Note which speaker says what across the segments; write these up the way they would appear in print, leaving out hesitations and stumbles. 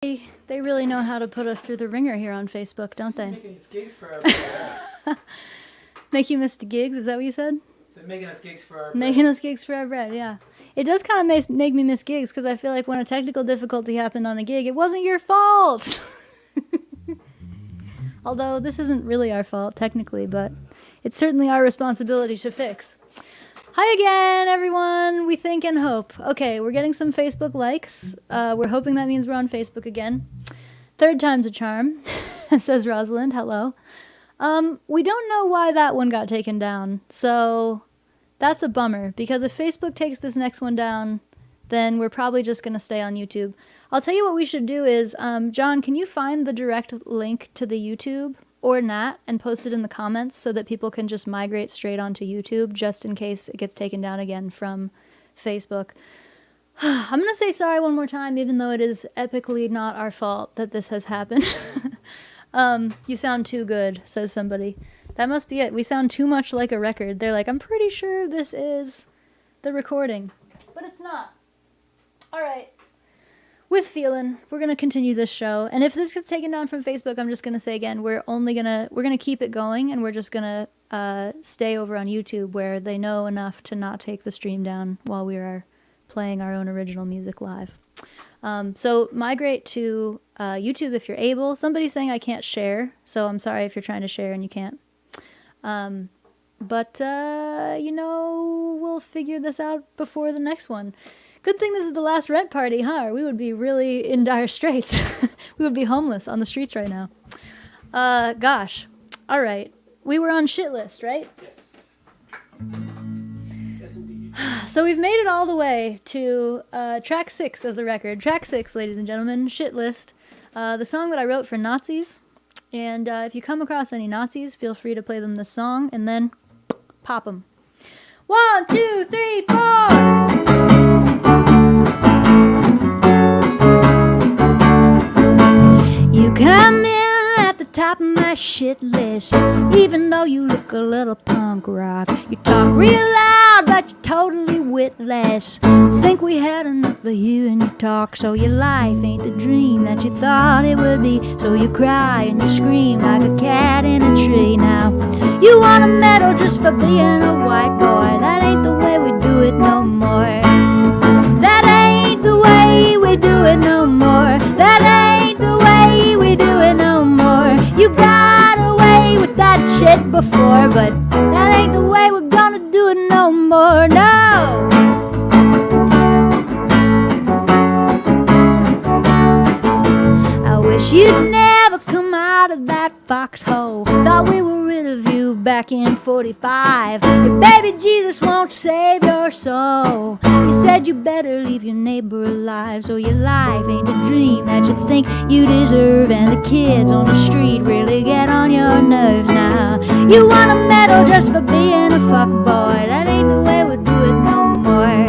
Speaker 1: They really know how to put us through the ringer here on Facebook, don't they?
Speaker 2: Making us gigs forever.
Speaker 1: Make you miss the gigs, is that what you said?
Speaker 2: So making us gigs for our bread.
Speaker 1: Making us gigs for our bread, yeah. It does kind of make me miss gigs, because I feel like when a technical difficulty happened on a gig, it wasn't your fault! Although this isn't really our fault, technically, but it's certainly our responsibility to fix. Hi again, everyone! We think and hope. Okay, we're getting some Facebook likes. We're hoping that means we're on Facebook again. Third time's a charm, says Rosalind. Hello. We don't know why that one got taken down, so that's a bummer, because if Facebook takes this next one down, then we're probably just going to stay on YouTube. I'll tell you what we should do is, John, can you find the direct link to the YouTube, or Nat, and post it in the comments so that people can just migrate straight onto YouTube, just in case it gets taken down again from Facebook. I'm going to say sorry one more time, even though it is epically not our fault that this has happened. You sound too good, says somebody. That must be it. We sound too much like a record. They're like, I'm pretty sure this is the recording. But it's not. All right. With feeling, we're going to continue this show. And if this gets taken down from Facebook, I'm just going to say again, we're going to keep it going, and we're just going to stay over on YouTube, where they know enough to not take the stream down while we are playing our own original music live. So migrate to YouTube if you're able. Somebody's saying I can't share, so I'm sorry if you're trying to share and you can't. But we'll figure this out before the next one. Good thing this is the last rent party, huh? Or we would be really in dire straits. We would be homeless on the streets right now. Gosh. All right. We were on shit list, right?
Speaker 2: Yes. Yes, indeed.
Speaker 1: So we've made it all the way to track 6 of the record. Track 6, ladies and gentlemen, shit list. The song that I wrote for Nazis. And if you come across any Nazis, feel free to play them this song, and then pop them. 1, 2, 3, 4! You come in at the top of my shit list, even though you look a little punk rock. You talk real loud, but you're totally witless. Think we had enough of hearing you talk, so your life ain't the dream that you thought it would be. So you cry and you scream like a cat in a tree. Now you want a medal just for being a white boy. That ain't the way we do it no more. That ain't the way we do it no more. That ain't the way we do it no more. You got away with that shit before, but that ain't the way we're gonna do it no more. No. I wish you'd never come out of that foxhole. Thought we were rid of you back in 45. Your baby Jesus won't save your soul. He said you better leave your neighbor alive, so your life ain't a dream that you think you deserve. And the kids on the street really get on your nerves now. You want a medal just for being a fuckboy. That ain't the way we do it no more.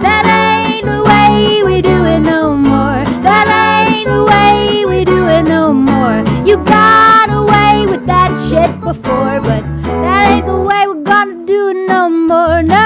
Speaker 1: That ain't the way we do it no more. That ain't the way we do it no more. You got away with that shit before, but that ain't the way we're gonna do it no more. No.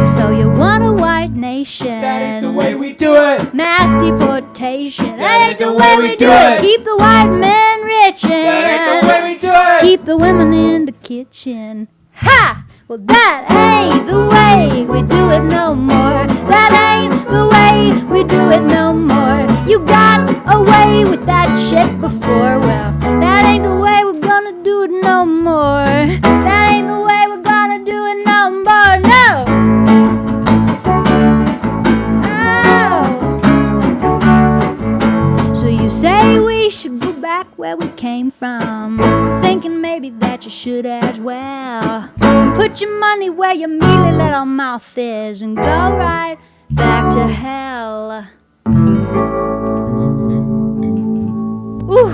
Speaker 1: So you want a white nation?
Speaker 2: That ain't the way we do it.
Speaker 1: Mass deportation?
Speaker 2: That ain't the way we do it.
Speaker 1: Keep the white men rich and
Speaker 2: That ain't the way we do it.
Speaker 1: keep the women in the kitchen. Ha! Well, that ain't the way we do it no more. That ain't the way we do it no more. You got away with that shit before. Well, that ain't the way we're gonna do it no more. That ain't the way we're gonna do it no more. No! No! So you say we should go back where we came from, thinking maybe that you should as well. Put your money where your mealy little mouth is and go right back to hell. Ooh.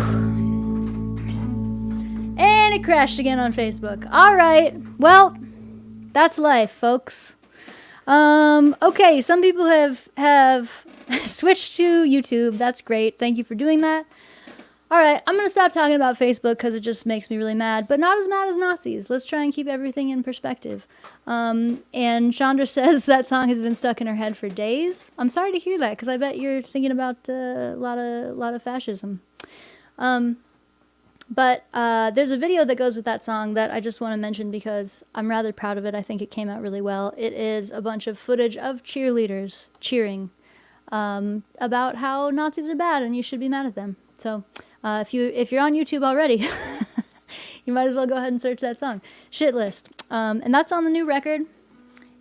Speaker 1: And it crashed again on Facebook. Alright, well, that's life, folks. Okay, some people have switched to YouTube. That's great. Thank you for doing that. All right, I'm going to stop talking about Facebook because it just makes me really mad, but not as mad as Nazis. Let's try and keep everything in perspective. And Chandra says that song has been stuck in her head for days. I'm sorry to hear that because I bet you're thinking about a lot of fascism. But there's a video that goes with that song that I just want to mention because I'm rather proud of it. I think it came out really well. It is a bunch of footage of cheerleaders cheering about how Nazis are bad and you should be mad at them. So if you're on YouTube already, you might as well go ahead and search that song, Shit List. And that's on the new record.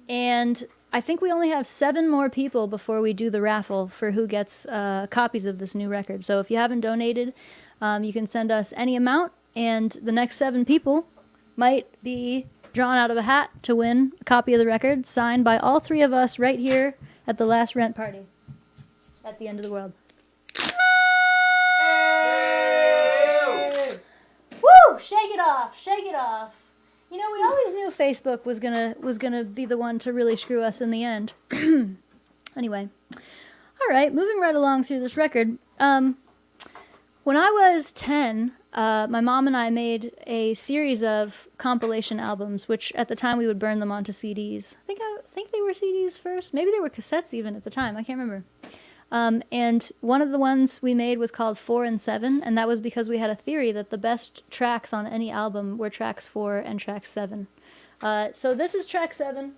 Speaker 1: And I think we only have 7 more people before we do the raffle for who gets copies of this new record. So if you haven't donated, you can send us any amount, and the next 7 people might be drawn out of a hat to win a copy of the record signed by all 3 of us right here at the last rent party at the end of the world. Woo! Shake it off! Shake it off! You know, we always knew Facebook was gonna be the one to really screw us in the end. Anyway, all right, moving right along through this record. When I was 10, my mom and I made a series of compilation albums, which at the time we would burn them onto CDs. I think they were CDs first. Maybe they were cassettes even at the time. I can't remember. And one of the ones we made was called 4 and 7, and that was because we had a theory that the best tracks on any album were tracks 4 and track 7. So this is track 7,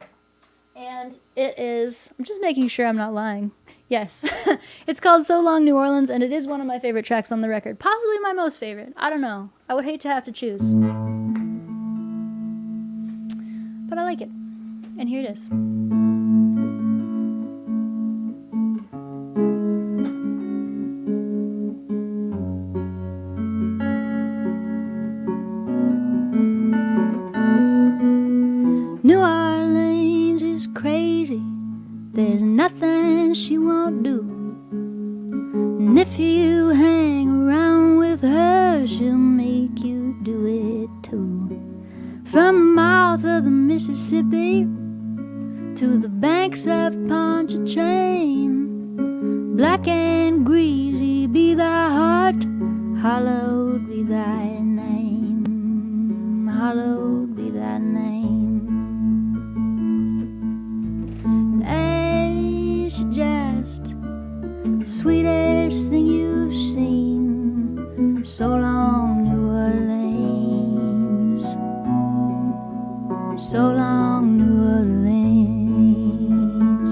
Speaker 1: and it is, I'm just making sure I'm not lying. Yes, it's called So Long New Orleans, and it is one of my favorite tracks on the record. Possibly my most favorite. I don't know. I would hate to have to choose. But I like it. And here it is. New Orleans is crazy. There's nothing she won't do. And if you hang around with her, she'll make you do it too. From the mouth of the Mississippi to the banks of Pontchartrain, black and greasy be thy heart, hallowed be thy name, hallowed be thy name. She just the sweetest thing you've seen. So long, New Orleans. So long, New Orleans.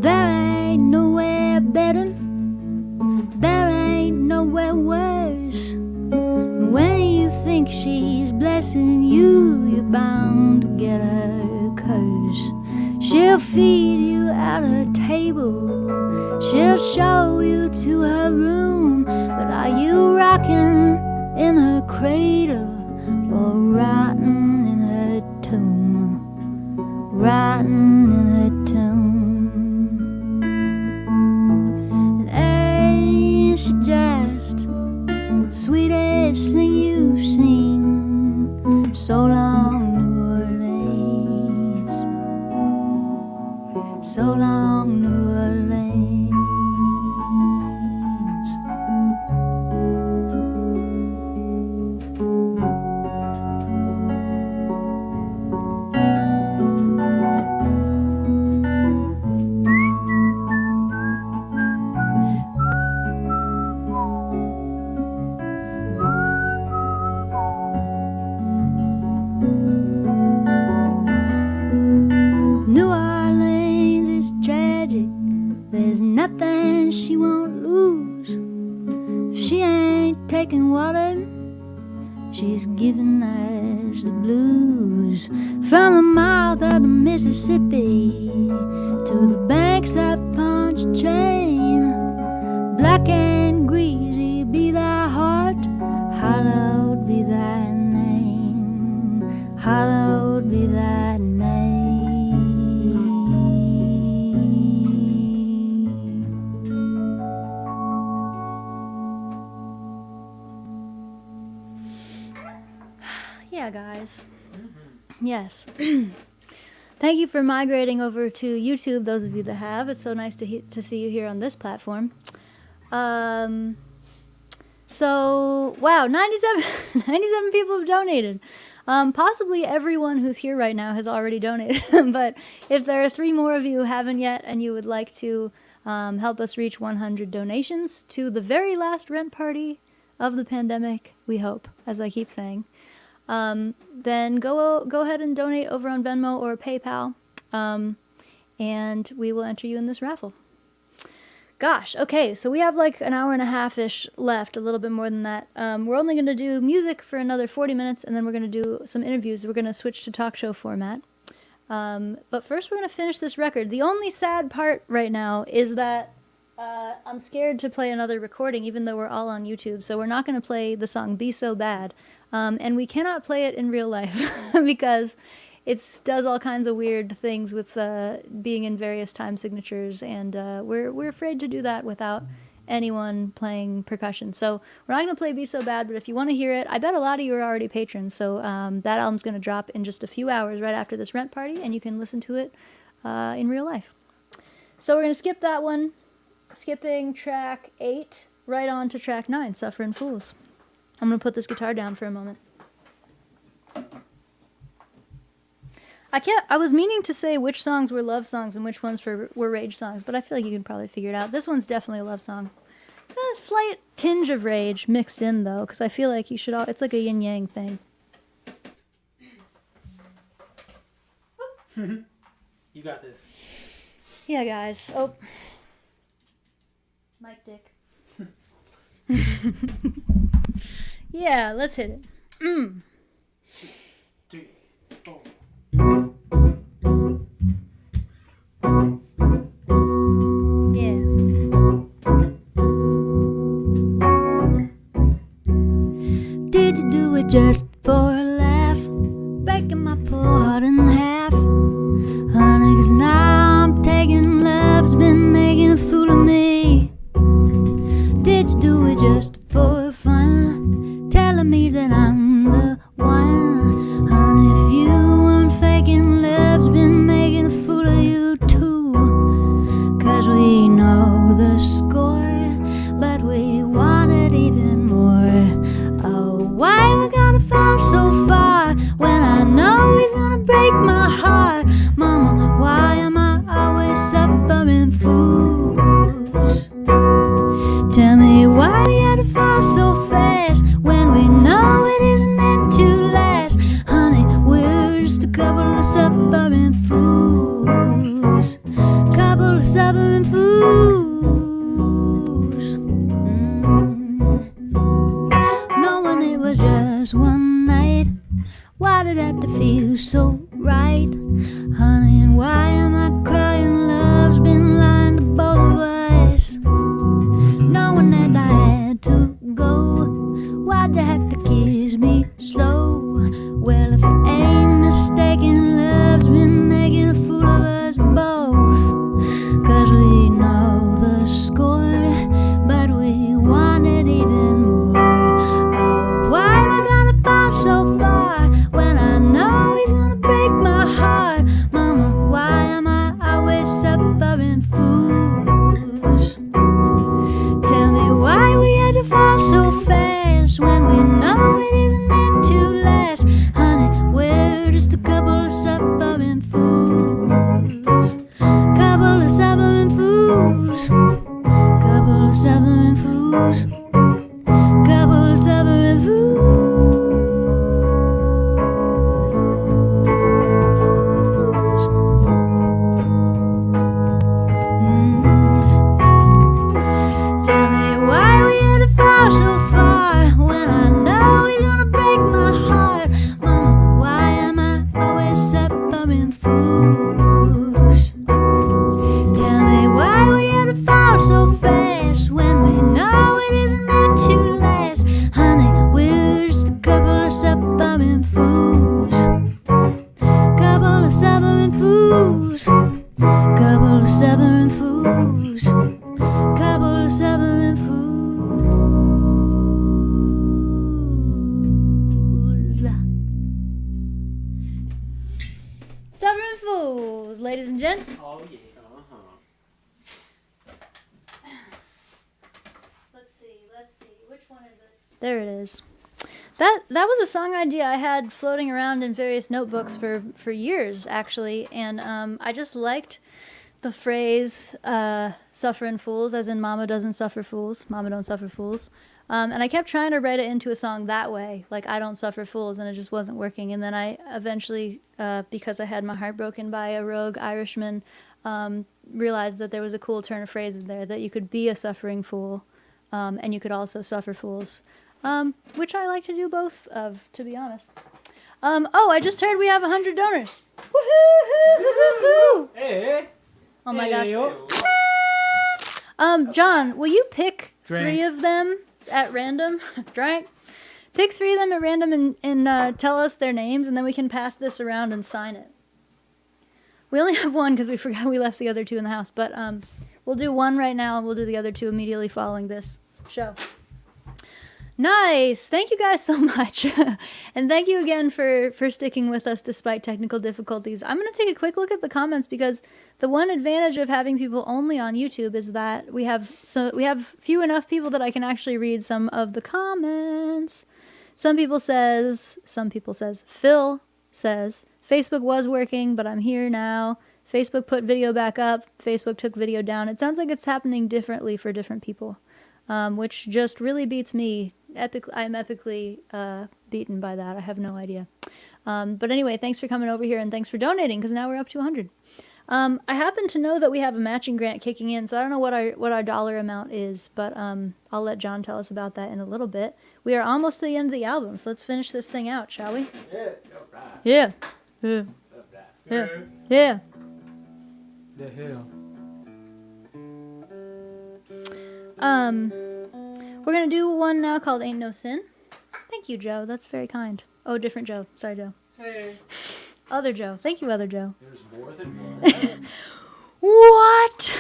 Speaker 1: There ain't nowhere better. There ain't nowhere worse. When you think she's blessing you, you're bound to get her curse. She'll feed you at her table, she'll show you to her room. But are you rocking in her cradle or rotting in her tomb? Rotting in her tomb. She just the sweetest thing you've seen. So long, New Orleans. So long, New Orleans. Nothing she won't lose. If she ain't taking water, she's giving us the blues. From the mouth of the Mississippi to the banks of Pontchartrain, black and greasy be thy heart, hallowed be thy name, hallowed be thy name. Yeah, Yeah, guys. Yes. Thank you for migrating over to YouTube, those of you that have. It's so nice to see you here on this platform. So, wow, 97 people have donated. Possibly everyone who's here right now has already donated. But if there are 3 more of you who haven't yet and you would like to help us reach 100 donations to the very last rent party of the pandemic, we hope, as I keep saying, then go ahead and donate over on Venmo or PayPal, and we will enter you in this raffle. Gosh, okay, so we have like an hour and a half-ish left, a little bit more than that. We're only going to do music for another 40 minutes, and then we're going to do some interviews. We're going to switch to talk show format. But first we're going to finish this record. The only sad part right now is that I'm scared to play another recording, even though we're all on YouTube, so we're not going to play the song Be So Bad. And we cannot play it in real life because it does all kinds of weird things with being in various time signatures, and we're afraid to do that without anyone playing percussion. So we're not going to play Be So Bad, but if you want to hear it, I bet a lot of you are already patrons, so that album's going to drop in just a few hours right after this rent party, and you can listen to it in real life. So we're going to skip that one, skipping track 8 right on to track 9, Suffering Fools. I'm going to put this guitar down for a moment. I was meaning to say which songs were love songs and which ones were rage songs, but I feel like you can probably figure it out. This one's definitely a love song. A slight tinge of rage mixed in, though, because I feel like you should all... It's like a yin-yang thing.
Speaker 2: You got this.
Speaker 1: Yeah, guys. Oh. Mike Dick. Yeah, let's hit it.
Speaker 2: 2, 3, 4.
Speaker 1: Yeah. Did you do it just for a laugh? Breaking my poor heart in half. Honey, 'cause now I'm taking love's been making a fool of me. Did you do it just for fun? Telling me that I'm the one. Honey, if you weren't faking, love's been making a fool of you too. 'Cause we know the score, but we want it even more. Oh, why we gotta fall so far when I know he's gonna break my heart? Mama, why am I always suffering fools? Tell me why we had to fall so fast when we know it isn't meant to last. Honey, we're just a couple of suffering fools. Couple of suffering fools. Knowing it was just one night, why did it have to feel so right? Honey, and why am I crying? Love's been lying to both of us. Knowing that I had to go, why'd you have to kiss me slow? Well, if I ain't mistaken, love's been making a fool of us both. 'Cause we know the score, but we want it even more. Oh, why am I gonna fall so far when I know he's gonna break my heart? Mama, why am I always suffering fools? Tell me why we had to fall so fast when we know it isn't meant to last. Honey, we're just a couple of suffering fools. Couple of suffering fools. Couple of suffering fools. Couple of suffering fools. Tell me why we had to fall so far when I know he's gonna break my heart. Mama, why am I always suffering fools? Tell me why we had to fall so fast when we know it isn't meant to last. Honey, we're just a couple of suffering fools. Couple of suffering fools. Couple of suffering fools. Couple of suffering fools. let's see. Which one is it? There it is. That was a song idea I had floating around in various notebooks for years, actually. And I just liked the phrase, suffering fools, as in mama doesn't suffer fools. Mama don't suffer fools. And I kept trying to write it into a song that way, like I don't suffer fools, and it just wasn't working. And then I eventually, because I had my heart broken by a rogue Irishman, realized that there was a cool turn of phrase in there, that you could be a suffering fool, and you could also suffer fools, which I like to do both of, to be honest. Oh, I just heard we have 100 donors. Woohoo!
Speaker 2: Hey.
Speaker 1: Oh my gosh. John, will you pick three of them at random? Drank. Pick three of them at random and tell us their names, and then we can pass this around and sign it. We only have one because we forgot we left the other two in the house, but we'll do one right now, and we'll do the other two immediately following this show. Nice. Thank you guys so much. And thank you again for sticking with us despite technical difficulties. I'm going to take a quick look at the comments because the one advantage of having people only on YouTube is that we have few enough people that I can actually read some of the comments. Some people says, Phil says, Facebook was working, but I'm here now. Facebook put video back up. Facebook took video down. It sounds like it's happening differently for different people, which just really beats me. I'm epically beaten by that. I have no idea. But anyway, thanks for coming over here and thanks for donating because now we're up to 100. I happen to know that we have a matching grant kicking in, so I don't know what our dollar amount is, but I'll let John tell us about that in a little bit. We are almost to the end of the album, so let's finish this thing out, shall we?
Speaker 2: Yeah. All right.
Speaker 1: Yeah. Yeah. Yeah. Yeah.
Speaker 2: The hell.
Speaker 1: We're gonna do one now called Ain't No Sin. Thank you, Joe. That's very kind. Oh, different Joe. Sorry, Joe.
Speaker 2: Hey.
Speaker 1: Other Joe. Thank you, other Joe.
Speaker 2: There's more than one.
Speaker 1: What?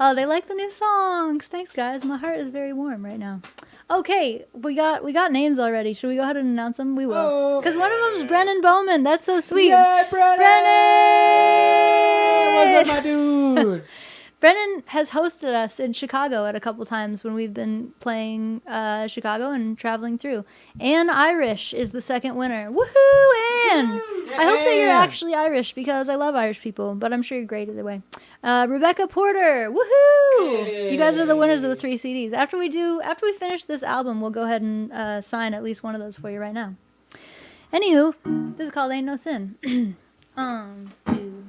Speaker 1: Oh, they like the new songs. Thanks, guys. My heart is very warm right now. Okay, we got names already. Should we go ahead and announce them? We will. Because one of them's Brennan Bowman. That's so sweet.
Speaker 2: Yeah, Brennan!
Speaker 1: Brennan!
Speaker 2: What's up, my dude?
Speaker 1: Brennan has hosted us in Chicago at a couple times when we've been playing Chicago and traveling through. Ann Irish is the second winner. Woohoo, Ann!
Speaker 2: Yeah,
Speaker 1: I hope that you're
Speaker 2: Ann.
Speaker 1: actually Irish because I love Irish people, but I'm sure you're great either way. Rebecca Porter, woohoo!
Speaker 2: Hey.
Speaker 1: You guys are the winners of the 3 CDs. After we finish this album, we'll go ahead and sign at least one of those for you right now. Anywho, this is called Ain't No Sin. 1, 2,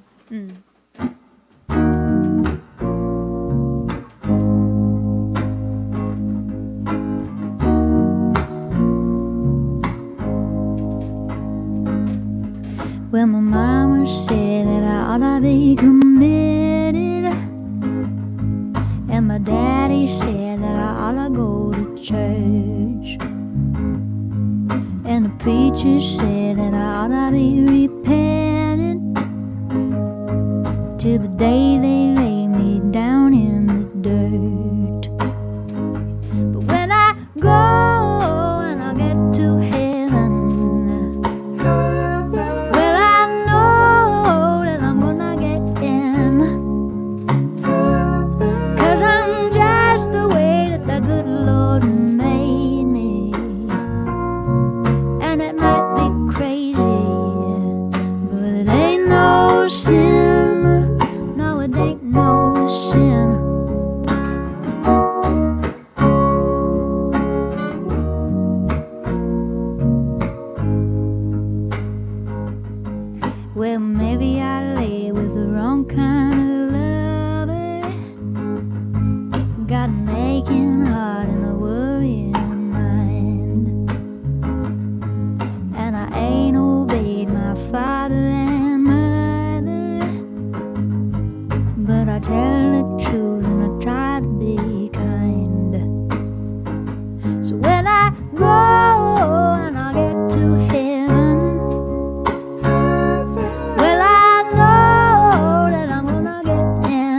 Speaker 1: Well, my mama said that I ought to be committed, and my daddy said that I ought to go to church, and the preacher said that I ought to be repentant till the day they lay me down in the dirt. But when I go and I get to heaven, sin, no, it ain't no sin. Well, maybe I lay with the wrong kind of lover, got an aching heart and a worrying mind, and I ain't obeyed my father and mother, but I tell the truth and I try to be kind. So when I go and I get to heaven, well, I know that I'm gonna get in,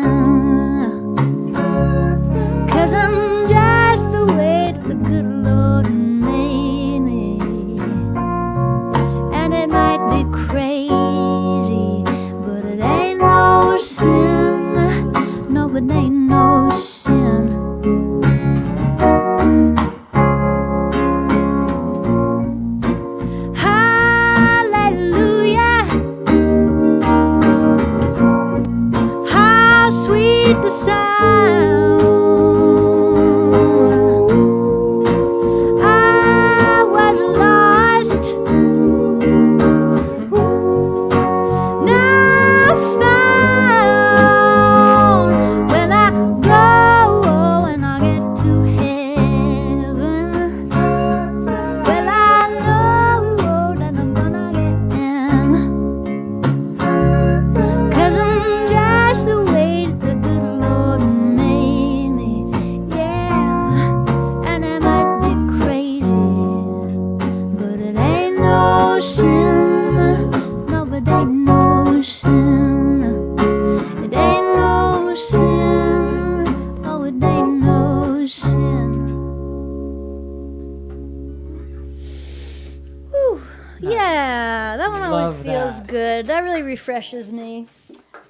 Speaker 1: 'cause I'm just the way that the good Lord made me. And it might be crazy, but it ain't no sin. No, it ain't no sin. to sin. Whew.
Speaker 2: Nice.
Speaker 1: Yeah, that one always
Speaker 2: Love
Speaker 1: feels
Speaker 2: that.
Speaker 1: good. That really refreshes me.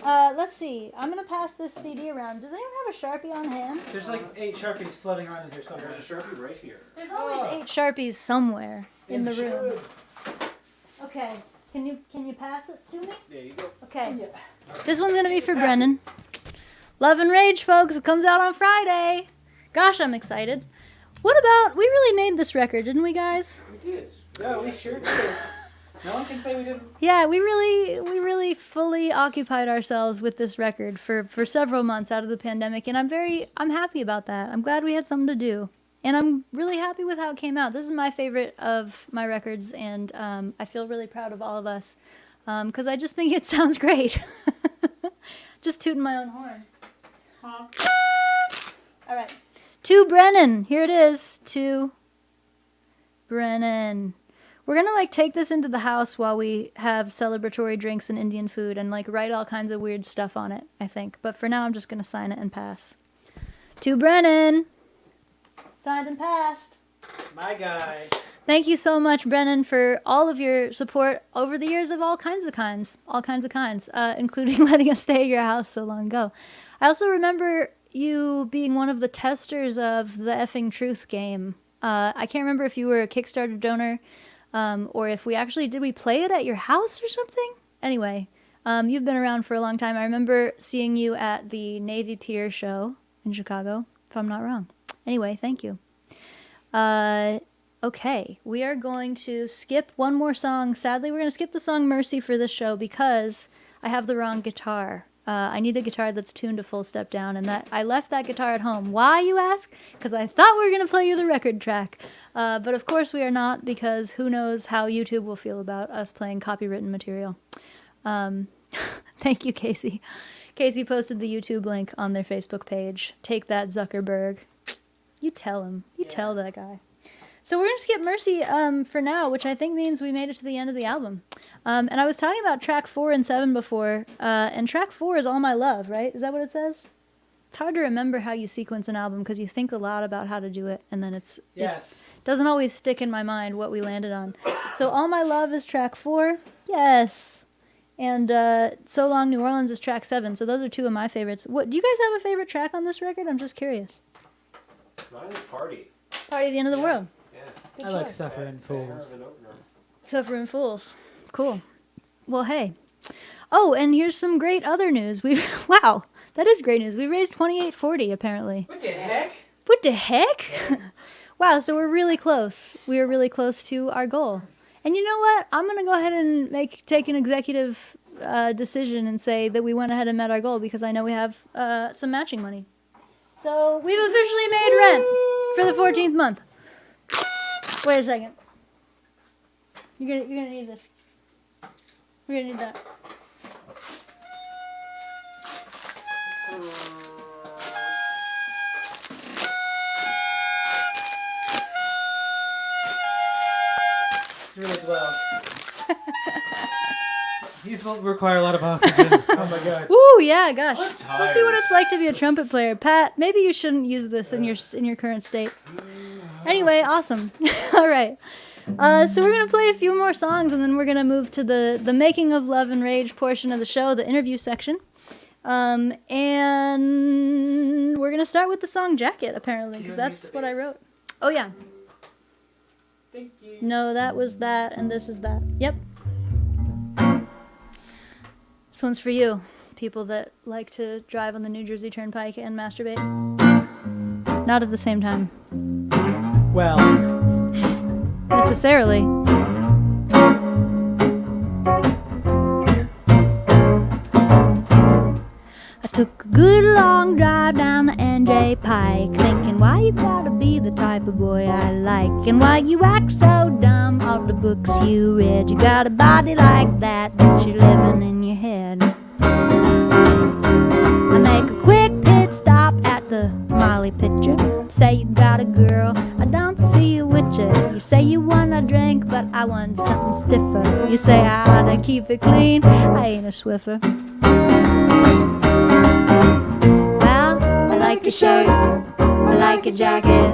Speaker 1: Let's see. I'm gonna pass this CD around. Does anyone have a Sharpie on hand?
Speaker 2: There's like 8 Sharpies floating around in here somewhere.
Speaker 3: There's a Sharpie right here.
Speaker 1: There's always 8 Sharpies somewhere in the room.
Speaker 2: Should.
Speaker 1: Okay. Can you pass it to me?
Speaker 3: There you go.
Speaker 1: Okay.
Speaker 2: Yeah.
Speaker 1: This one's gonna be for Brennan. Love and Rage, folks. It comes out on Friday. Gosh, I'm excited. What about, we really made this record, didn't we, guys?
Speaker 3: We did.
Speaker 2: Yeah, we sure did. No one can say we didn't.
Speaker 1: Yeah, we really fully occupied ourselves with this record for several months out of the pandemic, and I'm happy about that. I'm glad we had something to do, and I'm really happy with how it came out. This is my favorite of my records, and I feel really proud of all of us, because I just think it sounds great. Just tooting my own horn. All right. To Brennan. Here it is. To Brennan. We're gonna like take this into the house while we have celebratory drinks and Indian food and like write all kinds of weird stuff on it, I think. But for now, I'm just gonna sign it and pass. To Brennan. Signed and passed.
Speaker 2: My guy.
Speaker 1: Thank you so much, Brennan, for all of your support over the years of all kinds of kinds, including letting us stay at your house so long ago. I also remember you being one of the testers of the effing truth game. I can't remember if you were a Kickstarter donor, or if did we play it at your house or something? Anyway, you've been around for a long time. I remember seeing you at the Navy Pier show in Chicago, if I'm not wrong. Anyway, thank you. Okay, we are going to skip one more song. Sadly, we're going to skip the song Mercy for this show because I have the wrong guitar. I need a guitar that's tuned to full step down, and that I left that guitar at home. Why, you ask? Because I thought we were going to play you the record track. But of course we are not, because who knows how YouTube will feel about us playing copywritten material. Thank you, Casey. Casey posted the YouTube link on their Facebook page. Take that, Zuckerberg. You tell him. You tell that guy. So we're going to skip Mercy for now, which I think means we made it to the end of the album. And I was talking about track 4 and 7 before, and track 4 is All My Love, right? Is that what it says? It's hard to remember how you sequence an album because you think a lot about how to do it, and then it doesn't always stick in my mind what we landed on. So All My Love is track 4. Yes. And So Long New Orleans is track 7. So those are 2 of my favorites. What do you guys have a favorite track on this record? I'm just curious.
Speaker 3: Mine is Party.
Speaker 1: Party at the End of the World.
Speaker 3: Yeah.
Speaker 1: Good
Speaker 2: I like
Speaker 1: choice.
Speaker 2: Suffering Fools.
Speaker 1: Suffering Fools. Cool. Well, hey. Oh, and here's some great other news. Wow, that is great news. We raised $28.40 apparently.
Speaker 2: What the heck?
Speaker 1: What the heck? Wow, so we're really close. We are really close to our goal. And you know what? I'm gonna go ahead and take an executive decision and say that we went ahead and met our goal because I know we have some matching money. So we've officially made rent for the 14th month. Wait a second. You're gonna need this. We're gonna need that.
Speaker 2: It's really low. These will require a lot of oxygen. Oh my god.
Speaker 1: Ooh, yeah, gosh.
Speaker 3: I'm
Speaker 1: Must be what it's like to be a trumpet player. Pat, maybe you shouldn't use this in your current state. Anyway, awesome. All right. So we're going to play a few more songs, and then we're going to move to the Making of Love and Rage portion of the show, the interview section. And we're going to start with the song Jacket, apparently, because that's what I wrote. Oh, yeah.
Speaker 2: Thank you.
Speaker 1: No, that was that, and this is that. Yep. This one's for you, people that like to drive on the New Jersey Turnpike and masturbate. Not at the same time.
Speaker 2: Well,
Speaker 1: Necessarily. I took a good long drive down the NJ Pike, thinking why you gotta be the type of boy I like, and why you act so dumb, all the books you read, you got a body like that, but you're living in your head. I make a quick pit stop at the Molly Pitcher, say you got a girl, I don't see you with you. You say you wanna drink, but I want something stiffer. You say I oughta keep it clean, I ain't a Swiffer. Well, I like your shirt, I like like a jacket.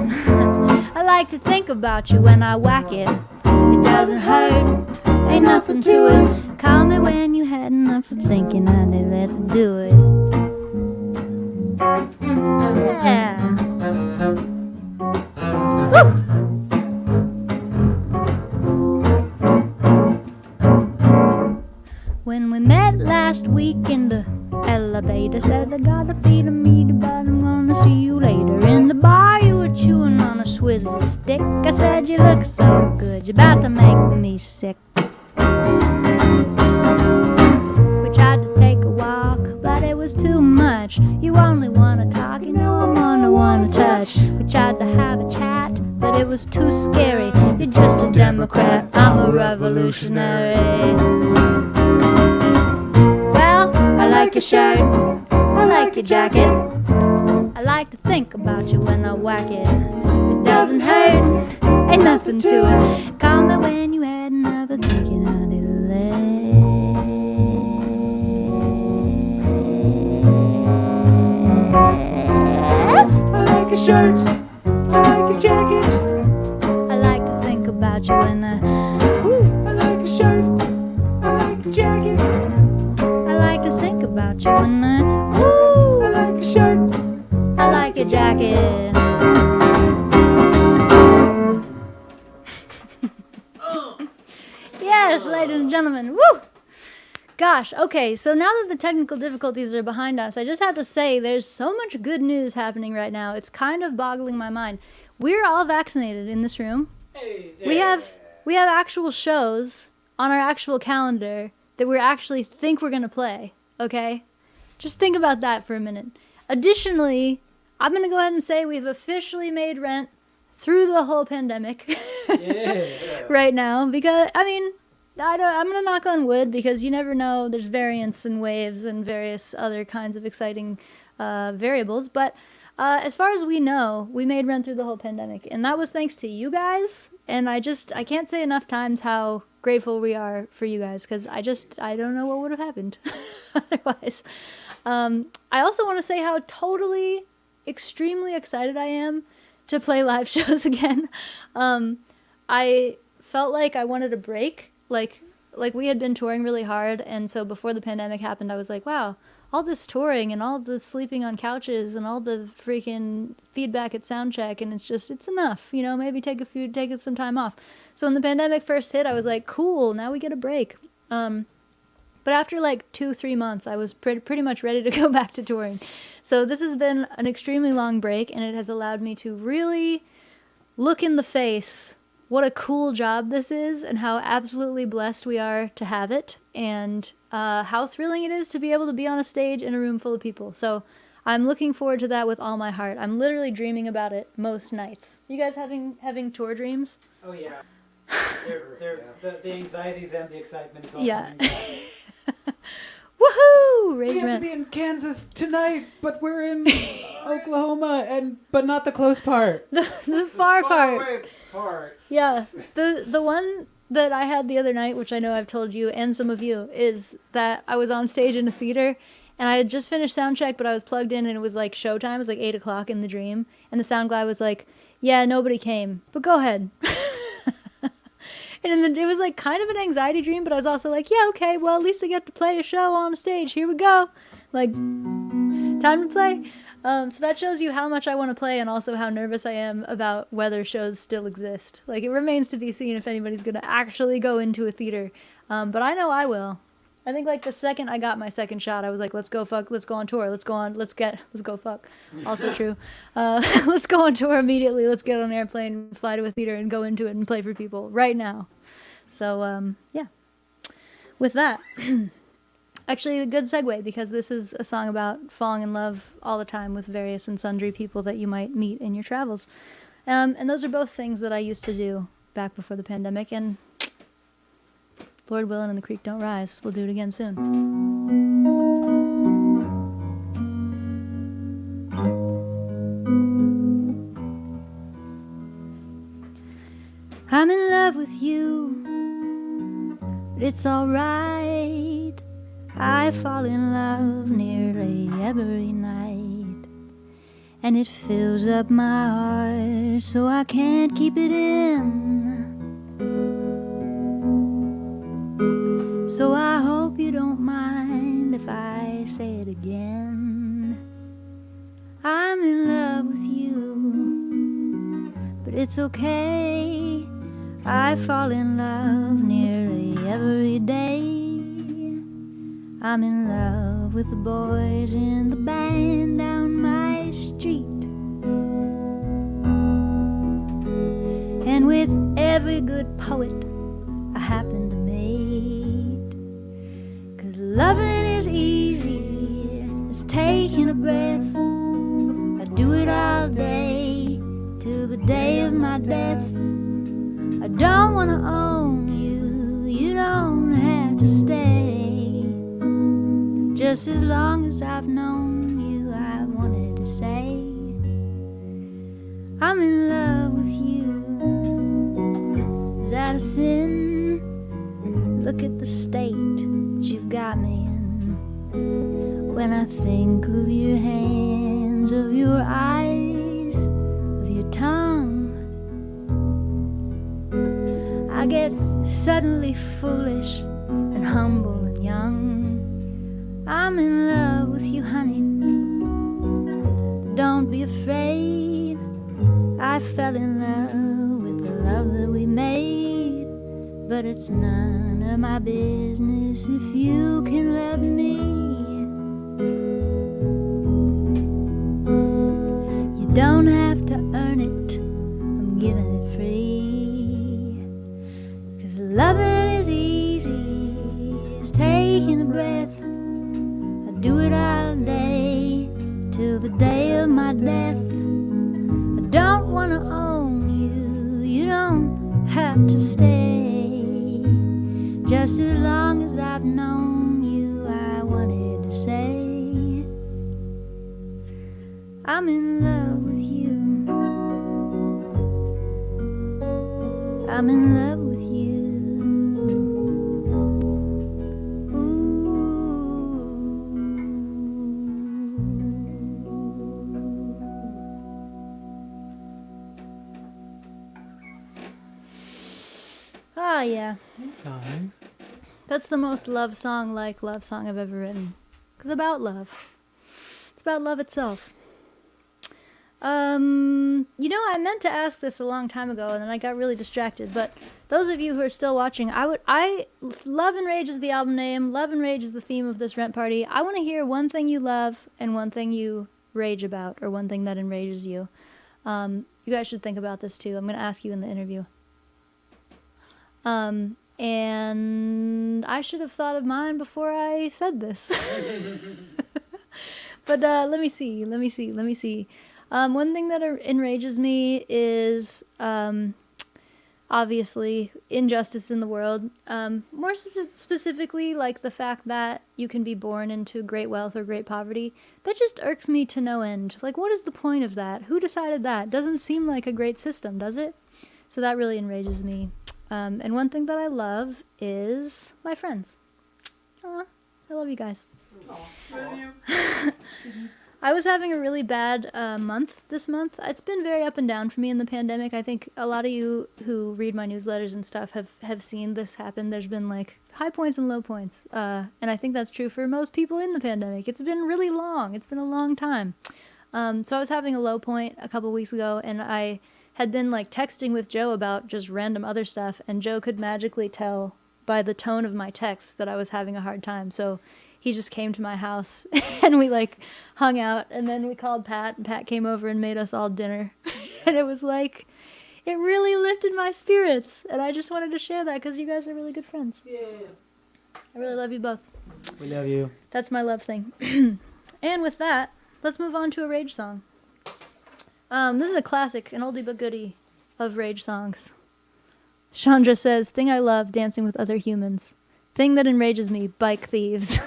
Speaker 1: I like to think about you when I whack it. It doesn't hurt, ain't nothing to it. Call me when you had enough of thinking, honey, let's do it. Yeah. Woo! When we met last week in the elevator, said I gotta feed a meat, but I'm gonna see you later. In the bar you were chewing on a Swizzle stick. I said you look so good, you're about to make me sick. We tried to take a walk, but it was too much. You only wanna talk, you know I'm gonna wanna touch. We tried to have a chat, but it was too scary. You're just a Democrat, I'm a revolutionary. I like your shirt, I like your jacket. I like to think about you when I whack it. It doesn't hurt, ain't nothing to it. Call me when you had enough of thinking, honey, let's.
Speaker 2: I like your shirt. I like your jacket.
Speaker 1: I like to think about you when I.
Speaker 2: I like your shirt. I like your jacket.
Speaker 1: I like to think about you when I. Ooh,
Speaker 2: I like your shirt.
Speaker 1: I like your jacket. Yes, ladies and gentlemen. Woo! Gosh, okay, so now that the technical difficulties are behind us, I just have to say there's so much good news happening right now. It's kind of boggling my mind. We're all vaccinated in this room.
Speaker 2: Hey,
Speaker 1: We have actual shows on our actual calendar that we actually think we're going to play, okay? Just think about that for a minute. Additionally, I'm going to go ahead and say we've officially made rent through the whole pandemic
Speaker 2: Yeah.
Speaker 1: right now because, I mean, I'm going to knock on wood because you never know. There's variants and waves and various other kinds of exciting variables. But as far as we know, we made rent through the whole pandemic. And that was thanks to you guys. And I can't say enough times how grateful we are for you guys because I don't know what would have happened otherwise. I also want to say how totally, extremely excited I am to play live shows again. I felt like I wanted a break. Like we had been touring really hard, and so before the pandemic happened, I was like, wow, all this touring and all the sleeping on couches and all the freaking feedback at soundcheck, and it's enough, you know, maybe take some time off. So when the pandemic first hit, I was like, cool, now we get a break. But after like 2-3 months, I was pretty much ready to go back to touring. So this has been an extremely long break, and it has allowed me to really look in the face what a cool job this is and how absolutely blessed we are to have it, and how thrilling it is to be able to be on a stage in a room full of people. So I'm looking forward to that with all my heart. I'm literally dreaming about it most nights. You guys having tour dreams?
Speaker 2: Oh yeah. The anxieties and the excitement is all
Speaker 1: Yeah.
Speaker 2: coming back.
Speaker 1: Woohoo! Raise
Speaker 2: We have to
Speaker 1: rent.
Speaker 2: be in Kansas tonight, but we're in Oklahoma, but not the close part.
Speaker 1: The far part.
Speaker 3: away part.
Speaker 1: Yeah, the one that I had the other night, which I know I've told you and some of you, is that I was on stage in a theater, and I had just finished sound check, but I was plugged in, and it was like showtime. It was like 8 o'clock in the dream, and the sound guy was like, "Yeah, nobody came, but go ahead." And it was like kind of an anxiety dream, but I was also like, "Yeah, okay, well at least I get to play a show on a stage. Here we go, like time to play." So that shows you how much I want to play and also how nervous I am about whether shows still exist. Like, it remains to be seen if anybody's going to actually go into a theater. But I know I will. I think, like, the second I got my second shot, I was like, let's go fuck, let's go on tour, let's go fuck. Also true. Let's go on tour immediately, let's get on an airplane, fly to a theater, and go into it and play for people right now. So, yeah. With that... Actually, a good segue, because this is a song about falling in love all the time with various and sundry people that you might meet in your travels. And those are both things that I used to do back before the pandemic, and Lord willing and the creek don't rise. We'll do it again soon. I'm in love with you, but it's alright. I fall in love nearly every night, and it fills up my heart so I can't keep it in. So I hope you don't mind if I say it again. I'm in love with you, but it's okay. I fall in love nearly every day. I'm in love with the boys in the band down my street, and with every good poet I happen to meet. 'Cause loving is easy as taking a breath. I do it all day till the day of my death. I don't wanna own you, you don't have to stay. Just as long as I've known you, I wanted to say I'm in love with you. Is that a sin? Look at the state that you've got me in. When I think of your hands, of your eyes, of your tongue, I get suddenly foolish and humble and young. I'm in love with you, honey. Don't be afraid. I fell in love with the love that we made. But it's none of my business if you can love me. You don't have to earn it, I'm giving it free. 'Cause loving is easy as taking a breath. Do it all day till the day of my death. I don't wanna own you, you don't have to stay. Just as long as I've known you, I wanted to say I'm in love with you. I'm in love with you. Ah, yeah.
Speaker 2: Nice.
Speaker 1: That's the most love song I've ever written. 'Cause about love. It's about love itself. You know, I meant to ask this a long time ago, and then I got really distracted. But those of you who are still watching, Love and Rage is the album name. Love and Rage is the theme of this rent party. I want to hear one thing you love and one thing you rage about, or one thing that enrages you. You guys should think about this too. I'm going to ask you in the interview. And I should have thought of mine before I said this. But let me see. One thing that enrages me is obviously injustice in the world. More specifically, like the fact that you can be born into great wealth or great poverty. That just irks me to no end. Like, what is the point of that? Who decided that? Doesn't seem like a great system, does it? So that really enrages me. And one thing that I love is my friends. Aw, I love you guys.
Speaker 2: Love you.
Speaker 1: I was having a really bad month this month. It's been very up and down for me in the pandemic. I think a lot of you who read my newsletters and stuff have seen this happen. There's been like high points and low points. And I think that's true for most people in the pandemic. It's been really long. It's been a long time. So I was having a low point a couple weeks ago, and I had been like texting with Joe about just random other stuff, and Joe could magically tell by the tone of my texts that I was having a hard time. So he just came to my house and we like hung out, and then we called Pat, and Pat came over and made us all dinner. And it was like, it really lifted my spirits, and I just wanted to share that because you guys are really good friends.
Speaker 2: Yeah.
Speaker 1: I really love you both.
Speaker 2: We love you.
Speaker 1: That's my love thing. And with that, let's move on to a rage song. This is a classic, an oldie but goodie of rage songs. Chandra says, "Thing I love, dancing with other humans. Thing that enrages me, bike thieves."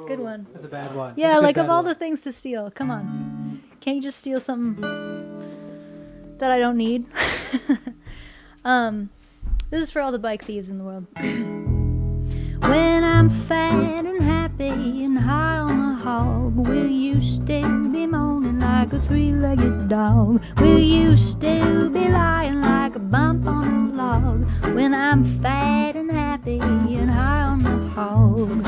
Speaker 1: Good one.
Speaker 2: That's a bad one.
Speaker 1: Yeah,
Speaker 2: That's a good
Speaker 1: like of
Speaker 2: bad
Speaker 1: all
Speaker 2: one.
Speaker 1: the things to steal, come on. Can't you just steal something that I don't need? This is for all the bike thieves in the world. When I'm fat and happy and high on the hog? Will you still be moaning like a three-legged dog? Will you still be lying like a bump on a log when I'm fat and happy and high on the hog?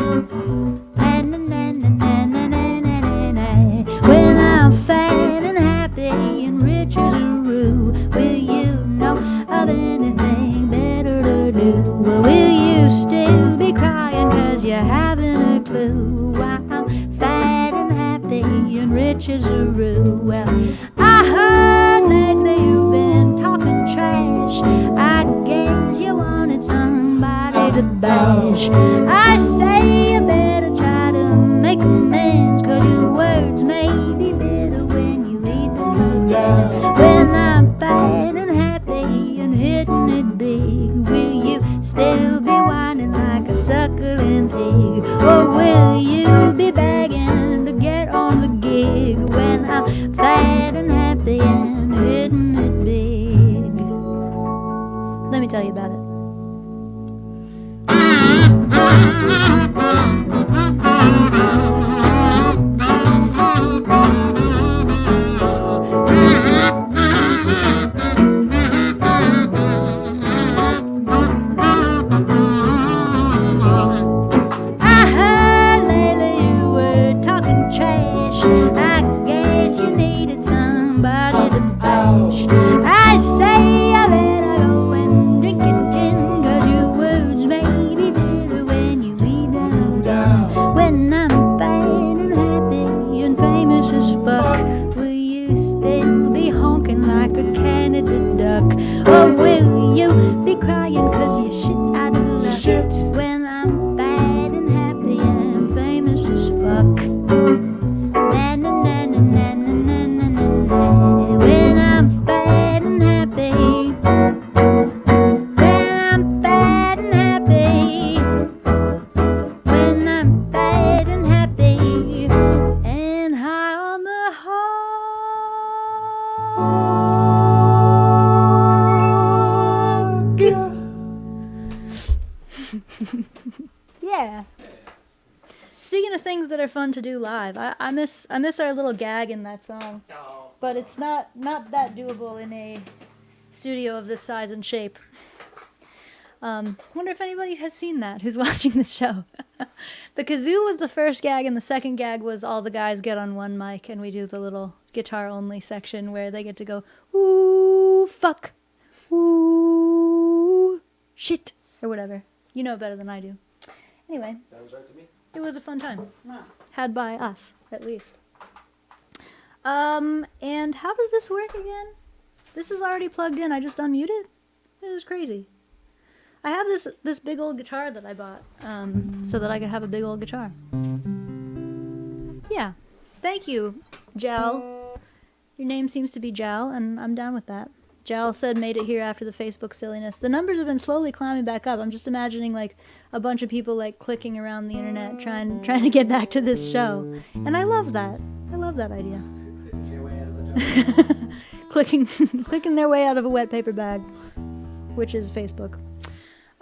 Speaker 1: When I'm fat and happy and rich as a roo, will you know of anything better to do? Or will you still be crying 'cause you haven't a clue why I'm fat and happy and rich as a roo? Well, I heard lately you've been talking trash. I guess you wanted somebody to bash. I say you better try to make amends, 'cause your words may be bitter when you eat them again. When I'm fat and happy and hitting it big, will you still be whining like a suckling pig? Or will you be begging to get on the gig when I'm fat and happy and hitting it big? Let me tell you about it. I guess you needed somebody to bash. I say I better go and drink your gin, 'cause your words may be bitter when you leave them down. When I'm fat and happy and famous as fuck, will you still be honking like a Canada duck? Or will you be crying 'cause you shit out of luck? Shit. When I'm fat and happy and famous as fuck. When I'm fat and happy, when I'm fat and happy, when I'm fat and happy and high on the hog. Yeah. Speaking of things that are fun to do live, I miss our little gag in that song, but it's not that doable in a studio of this size and shape. Wonder if anybody has seen that who's watching this show. The kazoo was the first gag, and the second gag was all the guys get on one mic and we do the little guitar only section where they get to go ooh fuck, ooh shit, or whatever. You know better than I do. Anyway.
Speaker 3: Sounds right to me.
Speaker 1: It was a fun time. Had by us, at least. And how does this work again? This is already plugged in. I just unmuted? It is crazy. I have this big old guitar that I bought, so that I could have a big old guitar. Yeah. Thank you, Jal. Your name seems to be Jal, and I'm down with that. Jal said made it here after the Facebook silliness. The numbers have been slowly climbing back up. I'm just imagining like a bunch of people like clicking around the internet trying to get back to this show. And I love that. I love that idea. Clicking their way out of a wet paper bag, which is Facebook.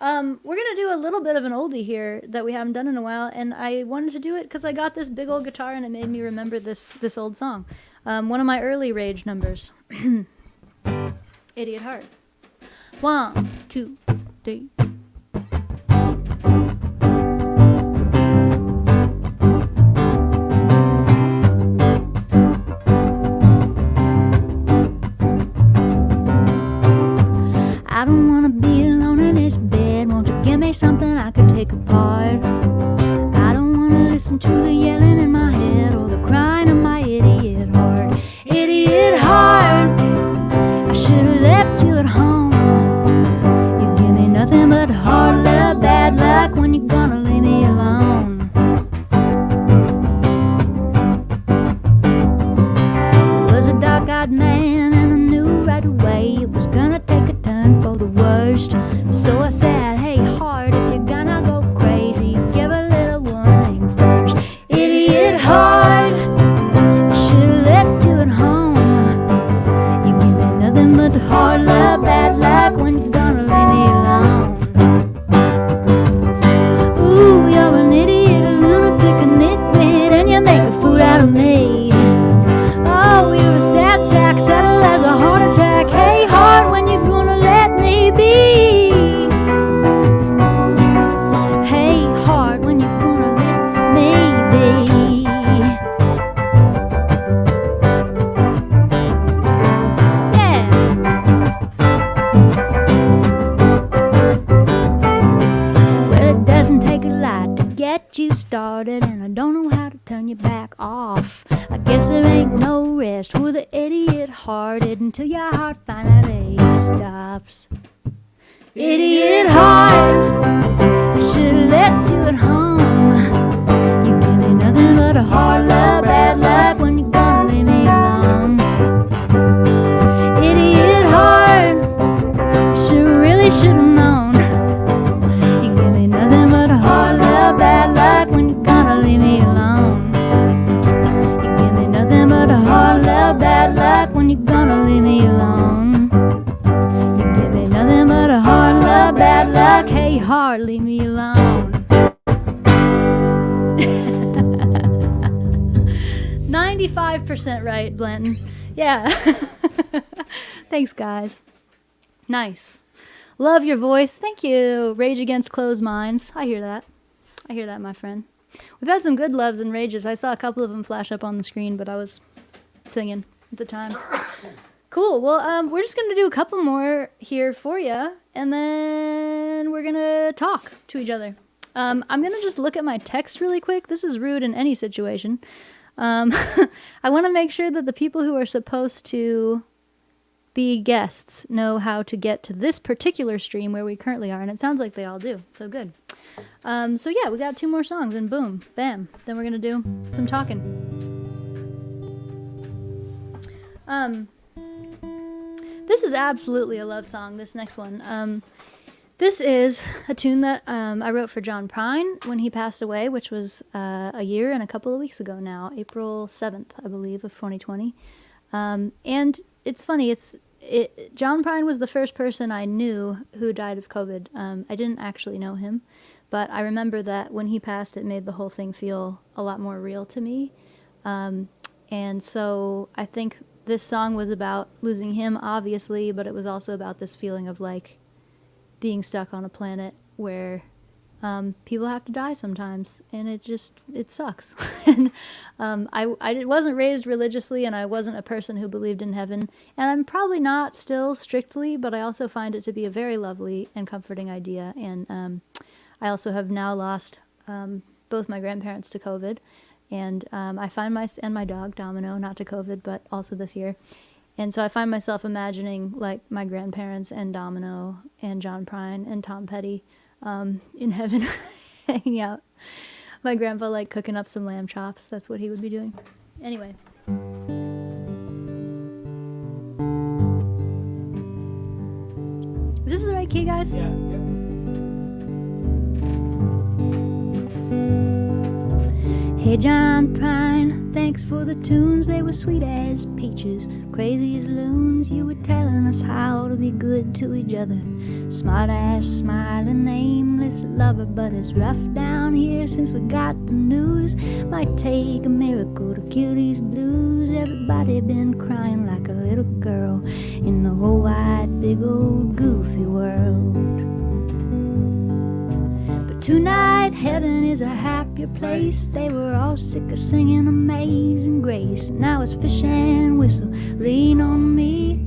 Speaker 1: We're gonna do a little bit of an oldie here that we haven't done in a while, and I wanted to do it because I got this big old guitar and it made me remember this old song. One of my early Rage numbers. Idiot Heart. 1, 2, 3. I don't wanna be alone in this bed. Won't you give me something I could take apart? I don't wanna listen to the yelling in my head or the crying of my idiot heart. Idiot heart, I should've left you at home. You give me nothing but hard luck, bad luck. When you gonna leave me alone? I was a dark-eyed man and I knew right away it was gonna take a turn for the worst. So I said, hey heart, if you're gonna go crazy, give a little warning first. Idiot heart, I should've left you at home. You give me nothing but hard luck, bad luck. When you gonna leave me alone? Ooh, you're an idiot, a lunatic, a nitwit, and you make a started, and I don't know how to turn you back off. I guess there ain't no rest for the idiot-hearted until your heart finally stops. Idiot heart, I should've left you at home. You give me nothing but a hard love, bad luck when you're gonna leave me alone. Idiot heart, really should've known. You give me nothing but a hard love, bad luck when you're gonna leave me alone. You give me nothing but a hard love, bad luck when you're gonna leave me alone. You give me nothing but a hard love, bad luck. Hey, heart, leave me alone. 95% right, Blanton. Yeah. Thanks, guys. Nice. Love your voice. Thank you. Rage Against Closed Minds. I hear that. I hear that, my friend. We've had some good loves and rages. I saw a couple of them flash up on the screen, but I was singing at the time. Cool. Well, we're just going to do a couple more here for you, and then we're going to talk to each other. I'm going to just look at my text really quick. This is rude in any situation. I want to make sure that the people who are supposed to be guests know how to get to this particular stream where we currently are, and it sounds like they all do. So good. So yeah, we got 2 more songs, and boom, bam. Then we're going to do some talking. This is absolutely a love song, this next one. This is a tune that I wrote for John Prine when he passed away, which was a year and a couple of weeks ago now, April 7th, I believe, of 2020. And it's funny, John Prine was the first person I knew who died of COVID. I didn't actually know him, but I remember that when he passed, it made the whole thing feel a lot more real to me. And so I think this song was about losing him, obviously, but it was also about this feeling of like being stuck on a planet where people have to die sometimes, and it sucks. And I wasn't raised religiously, and I wasn't a person who believed in heaven, and I'm probably not still strictly, but I also find it to be a very lovely and comforting idea. And I also have now lost both my grandparents to COVID, and I find and my dog Domino, not to COVID, but also this year. And so I find myself imagining like my grandparents and Domino and John Prine and Tom Petty in heaven hanging out. My grandpa like cooking up some lamb chops. That's what he would be doing. Anyway. Is this the right key, guys?
Speaker 3: Yeah.
Speaker 1: Hey John Prine, thanks for the tunes, they were sweet as peaches, crazy as loons. You were telling us how to be good to each other. Smart ass, smiling, nameless lover, but it's rough down here since we got the news. Might take a miracle to cure these blues. Everybody been crying like a little girl in the whole wide, big old goofy world. Tonight, heaven is a happier place. They were all sick of singing Amazing Grace. Now it's fish and whistle, lean on me.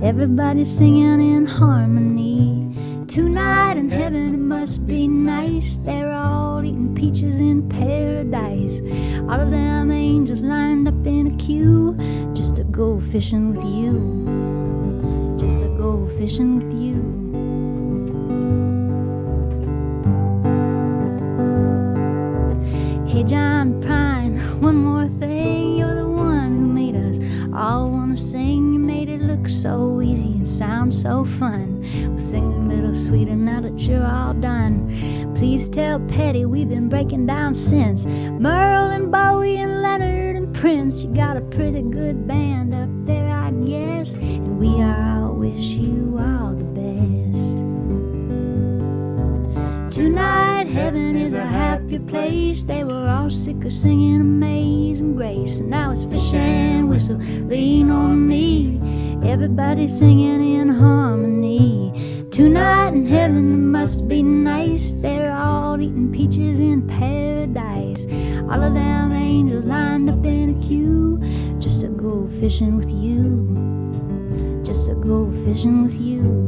Speaker 1: Everybody's singing in harmony. Tonight in heaven it must be nice. They're all eating peaches in paradise. All of them angels lined up in a queue just to go fishing with you. Just to go fishing with you. Hey John Prine, one more thing. You're the one who made us all wanna sing. You made it look so easy and sound so fun. We'll sing a little sweeter now that you're all done. Please tell Petty we've been breaking down since. Merle and Bowie and Leonard and Prince. You got a pretty good band up there, I guess. And we all wish you all the best. Tonight, heaven is a happier place. They were all sick of singing Amazing Grace. And now it's fish and whistle, lean on me. Everybody's singing in harmony. Tonight in heaven it must be nice. They're all eating peaches in paradise. All of them angels lined up in a queue just to go fishing with you. Just to go fishing with you.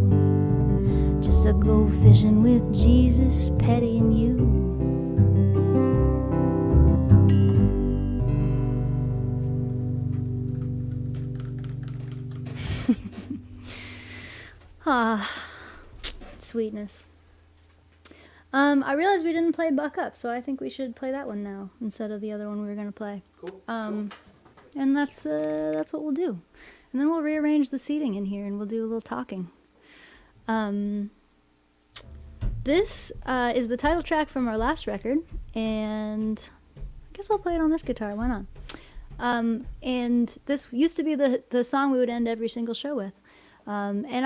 Speaker 1: Just to go fishing with Jesus, Petty, and you. Ah, sweetness. I realized we didn't play Buck Up, so I think we should play that one now instead of the other one we were gonna play.
Speaker 3: Cool.
Speaker 1: And that's what we'll do. And then we'll rearrange the seating in here and we'll do a little talking. This is the title track from our last record, and I guess I'll play it on this guitar, why not? And this used to be the song we would end every single show with. And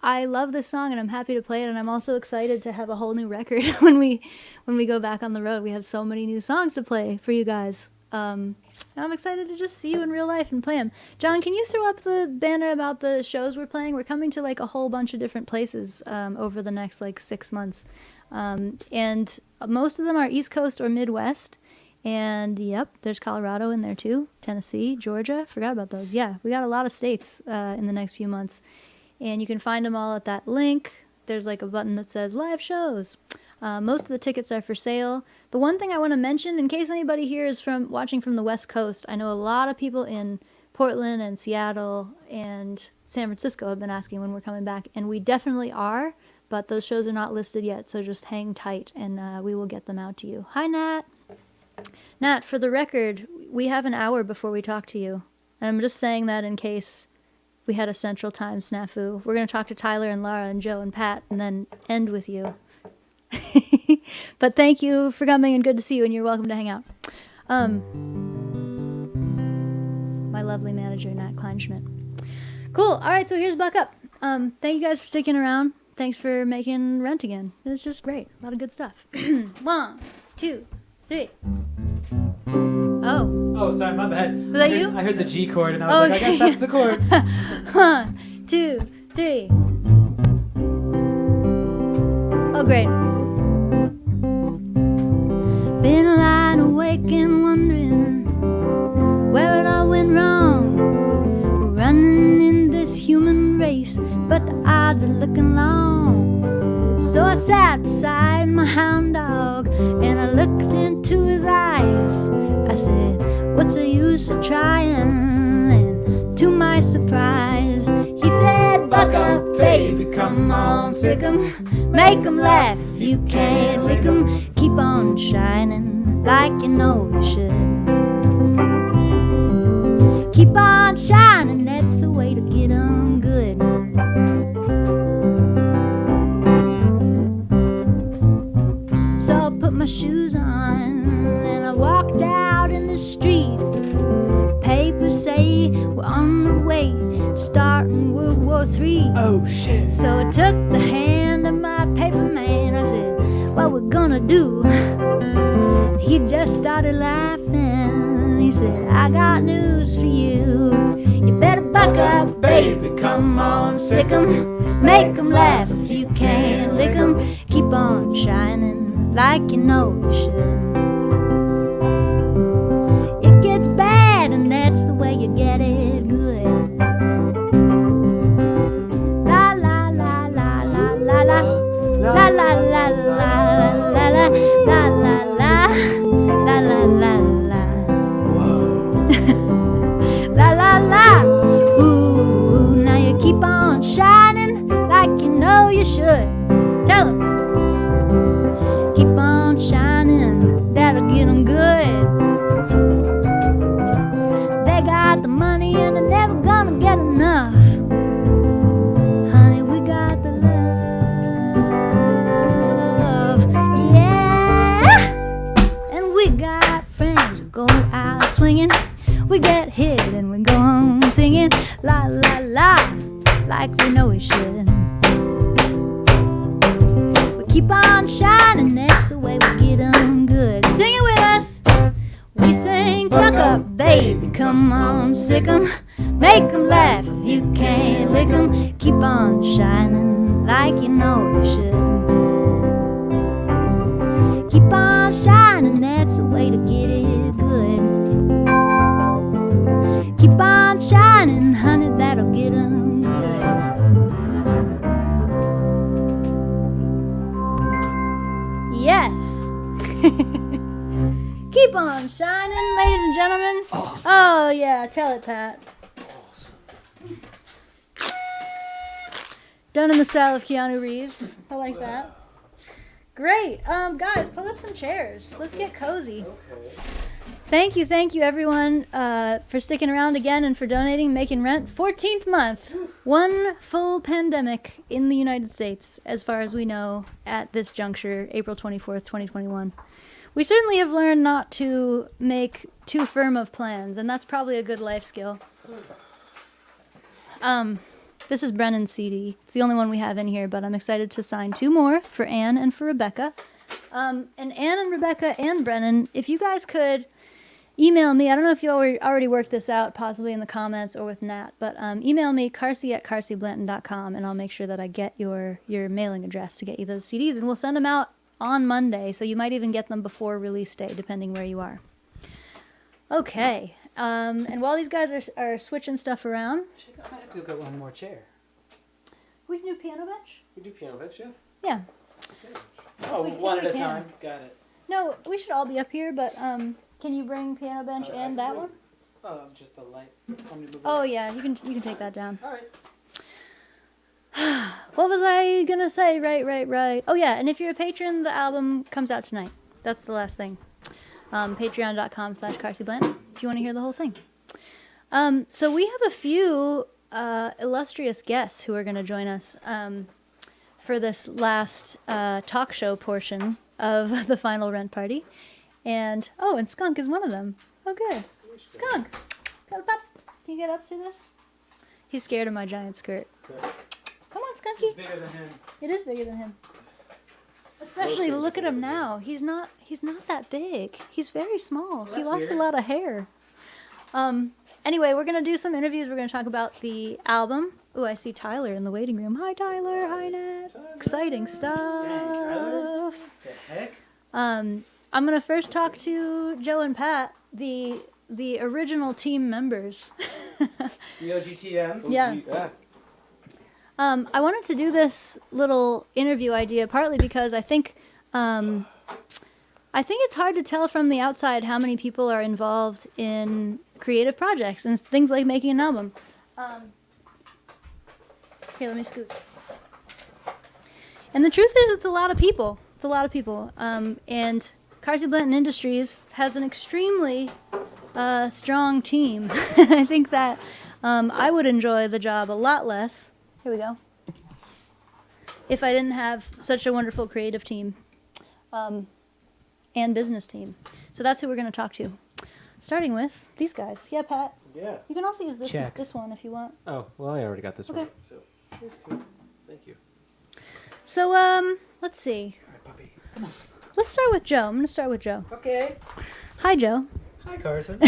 Speaker 1: I love this song and I'm happy to play it, and I'm also excited to have a whole new record when we go back on the road. We have so many new songs to play for you guys. And I'm excited to just see you in real life and play them. John, can you throw up the banner about the shows we're playing? We're coming to like a whole bunch of different places over the next like 6 months. And most of them are East Coast or Midwest. And yep, there's Colorado in there too. Tennessee, Georgia, forgot about those. Yeah, we got a lot of states in the next few months. And you can find them all at that link. There's like a button that says live shows. Most of the tickets are for sale. The one thing I want to mention, in case anybody here is watching from the West Coast, I know a lot of people in Portland and Seattle and San Francisco have been asking when we're coming back, and we definitely are, but those shows are not listed yet, so just hang tight and we will get them out to you. Hi, Nat. Nat, for the record, we have an hour before we talk to you, and I'm just saying that in case we had a Central Time snafu. We're going to talk to Tyler and Lara and Joe and Pat and then end with you. But thank you for coming and good to see you, and you're welcome to hang out. My lovely manager, Nat Kleinschmidt. Cool. All right, so here's Buck Up. Thank you guys for sticking around. Thanks for making Rent again. It's just great. A lot of good stuff. 1, 2, 3. Oh.
Speaker 2: Oh, sorry, my bad.
Speaker 1: Was that you?
Speaker 2: I heard the G chord and I was like, I guess that's the chord.
Speaker 1: 1, 2, 3. Oh, great. Been lying awake and wondering where it all went wrong. We're running in this human race, but the odds are looking long. So I sat beside my hound dog and I looked into his eyes. I said, what's the use of trying? And to my surprise, he said, buck up, baby, come on, sick 'em. Make 'em laugh if you can't lick 'em. Keep on shining like you know you should. Keep on shining, that's the way to get 'em good. So I put my shoes on and I walked out in the street. Papers say we're on the way to starting World War III.
Speaker 2: Oh, shit.
Speaker 1: So I took the hand of my paper man. I said, what we're gonna do? He just started laughing. He said, I got news for you. You better buck up, baby, come on, sick 'em. Make 'em laugh if you can't lick 'em. Keep on shining like you know you should. It gets bad and that's the way you get it good. La la la la la la la la la la la la la la la la la la la.
Speaker 2: Whoa.
Speaker 1: La la la. Ooh, now you keep on shining like you know you should. Tell 'em. Keep on shining, that'll get 'em good. They got the money and they're never gonna get enough. Honey, we got the love. Yeah. And we got friends who go out swinging. We get hit and we go home singing. La la la, like we know we should. Keep on shining, that's the way we get 'em good. Sing it with us. We sing, buck up, baby, come on, sick 'em. Make 'em laugh if you can't lick 'em. Keep on shining like you know you should. Keep on shining, that's the way to get it good. Keep on shining, honey, that'll get 'em good. Yes. Keep on shining, ladies and gentlemen.
Speaker 2: Awesome.
Speaker 1: Oh, yeah. Tell it, Pat.
Speaker 3: Awesome.
Speaker 1: Done in the style of Keanu Reeves. I like that. Great. Guys, pull up some chairs. Let's get cozy.
Speaker 3: Okay.
Speaker 1: Thank you, everyone, for sticking around again and for donating, making rent. 14th month. One full pandemic in the United States, as far as we know, at this juncture, April 24th, 2021. We certainly have learned not to make too firm of plans, and that's probably a good life skill. This is Brennan's CD. It's the only one we have in here, but I'm excited to sign 2 more for Anne and for Rebecca. And Anne and Rebecca and Brennan, if you guys could email me. I don't know if you already worked this out, possibly in the comments or with Nat, but email me, carsey@carsey.blanton.com, and I'll make sure that I get your mailing address to get you those CDs, and we'll send them out on Monday, so you might even get them before release day, depending where you are. Okay, and while these guys are switching stuff around,
Speaker 2: I might have to go get one more chair.
Speaker 1: we can do piano bench?
Speaker 3: We do piano bench, yeah?
Speaker 1: Yeah.
Speaker 2: Oh,
Speaker 1: we-
Speaker 2: one
Speaker 1: if
Speaker 2: at
Speaker 1: we
Speaker 2: a
Speaker 1: can.
Speaker 2: time. Got it.
Speaker 1: No, we should all be up here, but can you bring piano bench
Speaker 3: I
Speaker 1: and
Speaker 3: can
Speaker 1: that
Speaker 3: do it.
Speaker 1: one?
Speaker 2: Oh, just the light. Want me to move
Speaker 1: Oh
Speaker 2: it?
Speaker 1: yeah, you can take that down.
Speaker 2: All right.
Speaker 1: What was I gonna say? Right. Oh yeah, and if you're a patron, the album comes out tonight. That's the last thing. Patreon.com/CarseyBlanton if you want to hear the whole thing. So we have a few illustrious guests who are going to join us for this last talk show portion of the final rent party. And Skunk is one of them. Oh good. Skunk, come up. Can you get up to this? He's scared of my giant skirt. Come on, Skunky.
Speaker 2: It's bigger than him.
Speaker 1: It is bigger than him. Especially
Speaker 3: things
Speaker 1: look
Speaker 3: are
Speaker 1: at him
Speaker 3: bigger than
Speaker 1: now. He's not that big. He's very small.
Speaker 2: Well,
Speaker 1: He
Speaker 2: that's
Speaker 1: lost
Speaker 2: weird.
Speaker 1: a lot of hair. Anyway, we're going to do some interviews. We're going to talk about the album. Ooh, I see Tyler in the waiting room. Hi Tyler. Hi Nat. Exciting stuff.
Speaker 2: Tyler. The heck?
Speaker 1: I'm going to first talk to Joe and Pat, the original team members.
Speaker 2: The OGTMs.
Speaker 1: Yeah. I wanted to do this little interview idea partly because I think it's hard to tell from the outside how many people are involved in creative projects and things like making an album. Here, let me scoot. And the truth is, it's a lot of people. And Carsey Blanton Industries has an extremely strong team. I think that I would enjoy the job a lot less. Here we go. If I didn't have such a wonderful creative team and business team. So that's who we're going to talk to. Starting with these guys. Yeah, Pat.
Speaker 3: Yeah.
Speaker 1: You can also use
Speaker 2: Check.
Speaker 1: this one if you want.
Speaker 3: Oh, well, I already got this
Speaker 1: Okay.
Speaker 3: one. So, that's cool. Thank you.
Speaker 1: So, let's see.
Speaker 2: All right, puppy. Come on.
Speaker 1: Let's start with Joe. I'm going to start with Joe.
Speaker 2: Okay.
Speaker 1: Hi, Joe.
Speaker 2: Hi, Carson.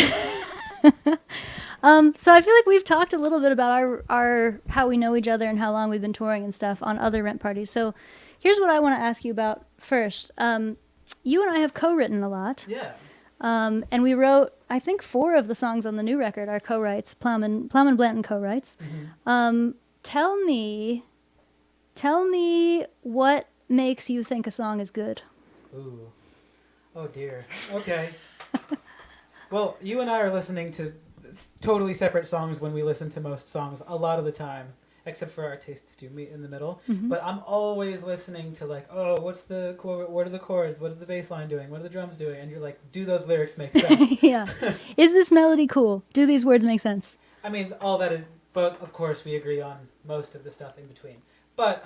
Speaker 1: So I feel like we've talked a little bit about our how we know each other and how long we've been touring and stuff on other rent parties. So here's what I want to ask you about first. You and I have co-written a lot.
Speaker 2: Yeah.
Speaker 1: And we wrote, I think, 4 of the songs on the new record are co-writes. Plowman Blanton co-writes.
Speaker 2: Mm-hmm.
Speaker 1: Tell me what makes you think a song is good.
Speaker 2: Ooh. Oh dear. Okay. Well, you and I are listening to totally separate songs when we listen to most songs a lot of the time, except for our tastes do meet in the middle.
Speaker 1: Mhm.
Speaker 2: But I'm always listening to like, oh, what's the chord? What are the chords? What is the bass line doing? What are the drums doing? And you're like, do those lyrics make sense?
Speaker 1: Yeah. Is this melody cool? Do these words make sense?
Speaker 2: I mean, all that is, but of course we agree on most of the stuff in between. But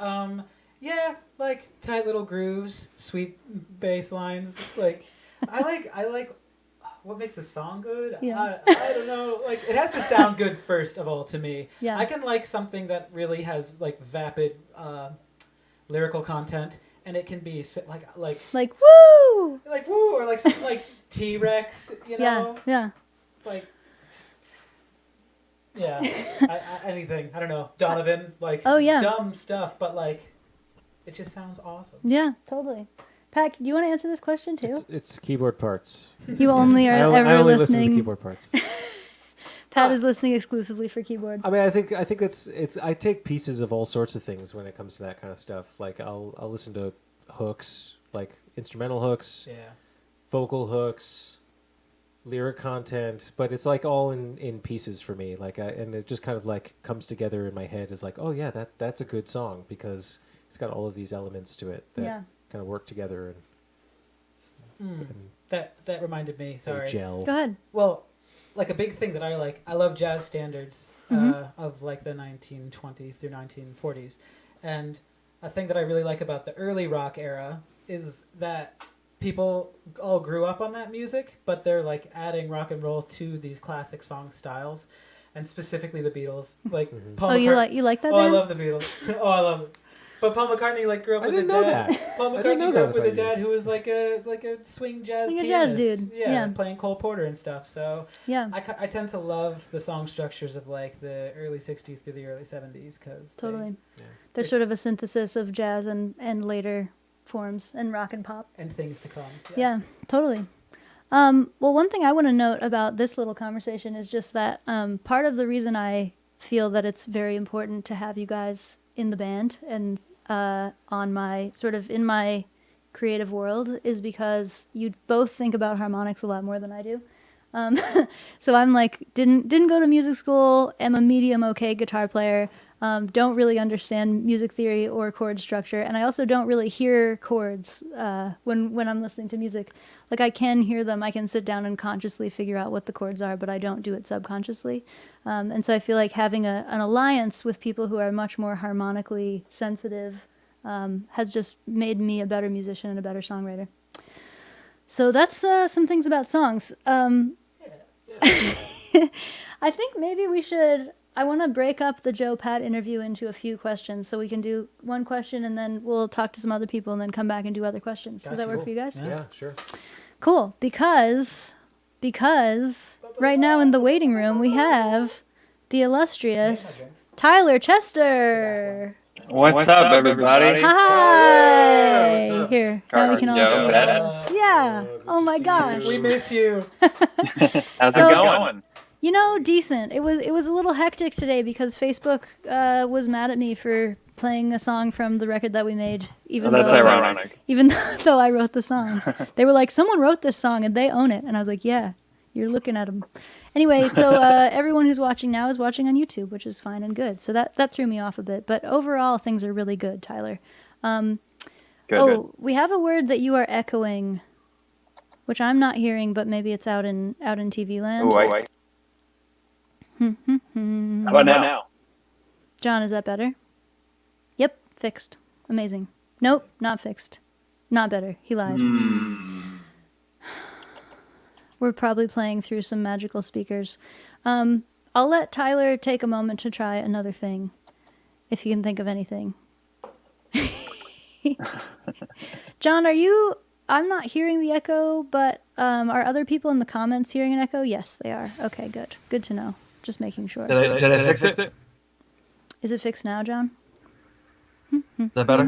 Speaker 2: yeah, like tight little grooves, sweet bass lines. Like, I like. What makes a song good?
Speaker 1: Yeah.
Speaker 2: I don't know. Like, it has to sound good first of all to me.
Speaker 1: Yeah.
Speaker 2: I can like something that really has like vapid lyrical content, and it can be like
Speaker 1: Like, woo!
Speaker 2: like woo, or like something like T-Rex. You know,
Speaker 1: Yeah.
Speaker 2: like just yeah, anything. I don't know. Donovan, like
Speaker 1: Oh, yeah.
Speaker 2: dumb stuff, but like it just sounds awesome.
Speaker 1: Yeah, totally. Pat, do you want to answer this question too?
Speaker 3: It's keyboard parts.
Speaker 1: You only are
Speaker 3: I
Speaker 1: ever
Speaker 3: only listen to
Speaker 1: listening.
Speaker 3: the keyboard parts.
Speaker 1: Pat is listening exclusively for keyboard.
Speaker 3: I mean, I think it's. I take pieces of all sorts of things when it comes to that kind of stuff. Like I'll listen to hooks, like instrumental hooks,
Speaker 2: Yeah.
Speaker 3: vocal hooks, lyric content, but it's like all in pieces for me. Like, and it just kind of like comes together in my head as like, oh yeah, that's a good song because it's got all of these elements to it that
Speaker 1: Yeah.
Speaker 3: kind of work together and
Speaker 2: That reminded me. Sorry.
Speaker 3: gel.
Speaker 1: Go ahead.
Speaker 2: Well, like a big thing that I like, I love jazz standards
Speaker 1: Mhm.
Speaker 2: of like the 1920s through 1940s, and a thing that I really like about the early rock era is that people all grew up on that music, but they're like adding rock and roll to these classic song styles, and specifically the Beatles. Like Paul
Speaker 1: Oh,
Speaker 2: McCartney.
Speaker 1: you like that
Speaker 2: Oh, I
Speaker 1: band?
Speaker 2: love the Beatles. Oh, I love it. But Paul McCartney like grew up
Speaker 3: I
Speaker 2: with a
Speaker 3: didn't know
Speaker 2: dad.
Speaker 3: that.
Speaker 2: Paul
Speaker 3: I didn't know
Speaker 2: McCartney grew
Speaker 3: that
Speaker 2: up with a
Speaker 3: about you.
Speaker 2: dad who was like a swing jazz
Speaker 1: Like a
Speaker 2: pianist.
Speaker 1: jazz dude. Yeah.
Speaker 2: Playing Cole Porter and stuff. So
Speaker 1: Yeah,
Speaker 2: I tend to love the song structures of like the early 60s through the early 70s because
Speaker 1: totally.
Speaker 3: Yeah.
Speaker 1: They're sort of a synthesis of jazz and later forms and rock and pop.
Speaker 2: and things to come. Yes.
Speaker 1: Yeah, totally. Well, one thing I want to note about this little conversation is just that part of the reason I feel that it's very important to have you guys in the band and on my sort of in my creative world is because you both think about harmonics a lot more than I do. So I'm like didn't go to music school, am a medium okay guitar player, don't really understand music theory or chord structure, and I also don't really hear chords when I'm listening to music. Like I can hear them, I can sit down and consciously figure out what the chords are, but I don't do it subconsciously. And so I feel like having an alliance with people who are much more harmonically sensitive has just made me a better musician and a better songwriter. So that's some things about songs. I think maybe we should. I want to break up the Joe Pat interview into a few questions, so we can do one question and then we'll talk to some other people and then come back and do other questions. Does that
Speaker 2: Gotcha.
Speaker 1: work for you guys?
Speaker 2: Yeah.
Speaker 3: Yeah, sure.
Speaker 1: Cool. Because right now in the waiting room we have the illustrious Tyler Chester.
Speaker 4: What's up, everybody?
Speaker 1: Hi.
Speaker 3: What's up?
Speaker 1: Here, now we can all
Speaker 4: Joe,
Speaker 1: see
Speaker 4: Pat.
Speaker 1: us. Yeah.
Speaker 3: Good
Speaker 1: Oh
Speaker 3: to
Speaker 1: my
Speaker 3: see
Speaker 1: gosh.
Speaker 3: you.
Speaker 2: We miss you.
Speaker 4: How's
Speaker 1: So-
Speaker 4: it going?
Speaker 1: You know, decent. It was a little hectic today because Facebook was mad at me for playing a song from the record that we made, even
Speaker 4: That's
Speaker 1: though
Speaker 4: ironic.
Speaker 1: even though I wrote the song. They were like, "Someone wrote this song and they own it," and I was like, "Yeah, you're looking at them." Anyway, so everyone who's watching now is watching on YouTube, which is fine and good. So that threw me off a bit, but overall things are really good, Tyler.
Speaker 4: Good.
Speaker 1: We have a word that you are echoing, which I'm not hearing, but maybe it's out in TV land.
Speaker 4: Ooh, How about now?
Speaker 1: John, is that better? Yep, fixed. Amazing. Nope, not fixed. Not better. He lied. We're probably playing through some magical speakers. I'll let Tyler take a moment to try another thing, if he can think of anything. John, I'm not hearing the echo, but are other people in the comments hearing an echo? Yes, they are. Okay, good. Good to know. Just making sure.
Speaker 4: Did I fix it?
Speaker 1: Is it fixed now, John?
Speaker 4: Is that better?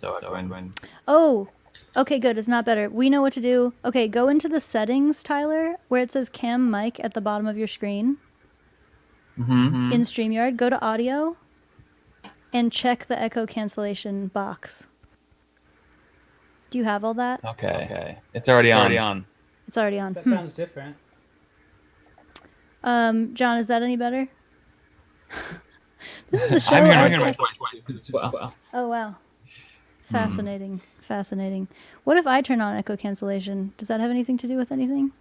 Speaker 4: So echoing.
Speaker 1: Oh, okay, good. It's not better. We know what to do. Okay, go into the settings, Tyler, where it says cam mic at the bottom of your screen in StreamYard. Go to audio and check the echo cancellation box. Do you have all that?
Speaker 4: Okay. It's already on.
Speaker 1: It's already on.
Speaker 2: That sounds different.
Speaker 1: John, is that any better? This is the show.
Speaker 4: I'm hearing
Speaker 1: as
Speaker 4: my
Speaker 1: tech-
Speaker 4: voice as well.
Speaker 1: Oh, wow. Fascinating. Fascinating. What if I turn on echo cancellation? Does that have anything to do with anything?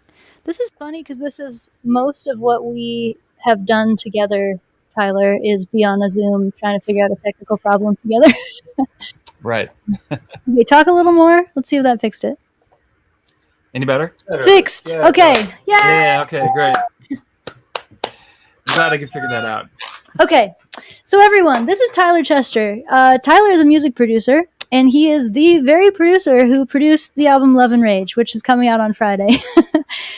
Speaker 1: This is funny because this is most of what we have done together, Tyler, is be on a Zoom trying to figure out a technical problem together.
Speaker 4: Right.
Speaker 1: Okay, talk a little more. Let's see if that fixed it.
Speaker 4: Any better?
Speaker 1: Fixed.
Speaker 3: Yeah,
Speaker 1: Okay. Yay!
Speaker 4: Yeah. Okay. Great. I'm glad I could figure that out.
Speaker 1: Okay. So everyone, this is Tyler Chester. Tyler is a music producer, and he is the very producer who produced the album Love and Rage, which is coming out on Friday.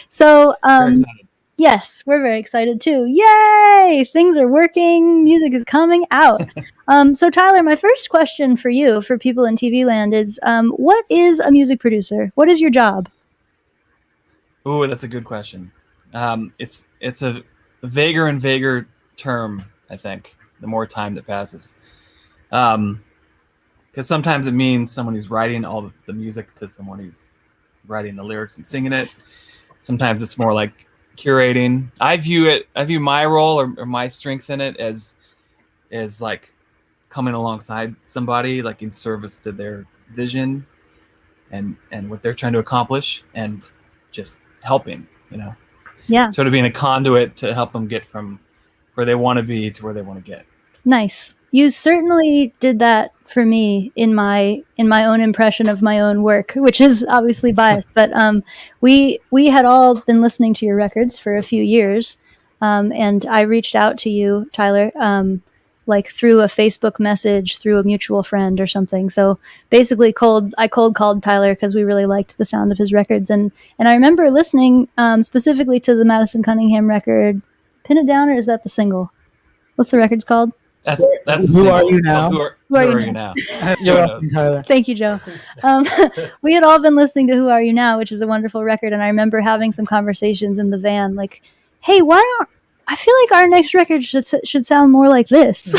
Speaker 1: So,
Speaker 4: Very excited.
Speaker 1: yes, we're very excited too. Yay! Things are working. Music is coming out. So Tyler, my first question for you, for people in TV land, is what is a music producer? What is your job?
Speaker 4: Ooh, that's a good question. It's a vaguer and vaguer term, I think, the more time that passes. Because sometimes it means someone who's writing all the music to someone who's writing the lyrics and singing it. Sometimes it's more like curating. I view my role or my strength in it as like coming alongside somebody, like in service to their vision and what they're trying to accomplish, and just helping,
Speaker 1: Yeah.
Speaker 4: sort of being a conduit to help them get from where they want to be to where they want to get.
Speaker 1: Nice. You certainly did that for me in my own impression of my own work, which is obviously biased. But we had all been listening to your records for a few years, and I reached out to you, Tyler, like through a Facebook message through a mutual friend or something. So basically, I cold called Tyler because we really liked the sound of his records, and I remember listening specifically to the Madison Cunningham record, "Pin It Down," or is that the single? What's the record's called?
Speaker 4: That's the
Speaker 5: Who
Speaker 4: single.
Speaker 5: Are You Now?
Speaker 4: Who are you now?
Speaker 5: You're
Speaker 4: Joe
Speaker 5: welcome,
Speaker 4: knows.
Speaker 5: Tyler.
Speaker 1: Thank you, Joe. We had all been listening to "Who Are You Now," which is a wonderful record, and I remember having some conversations in the van, like, "Hey, I feel like our next record should sound more like this."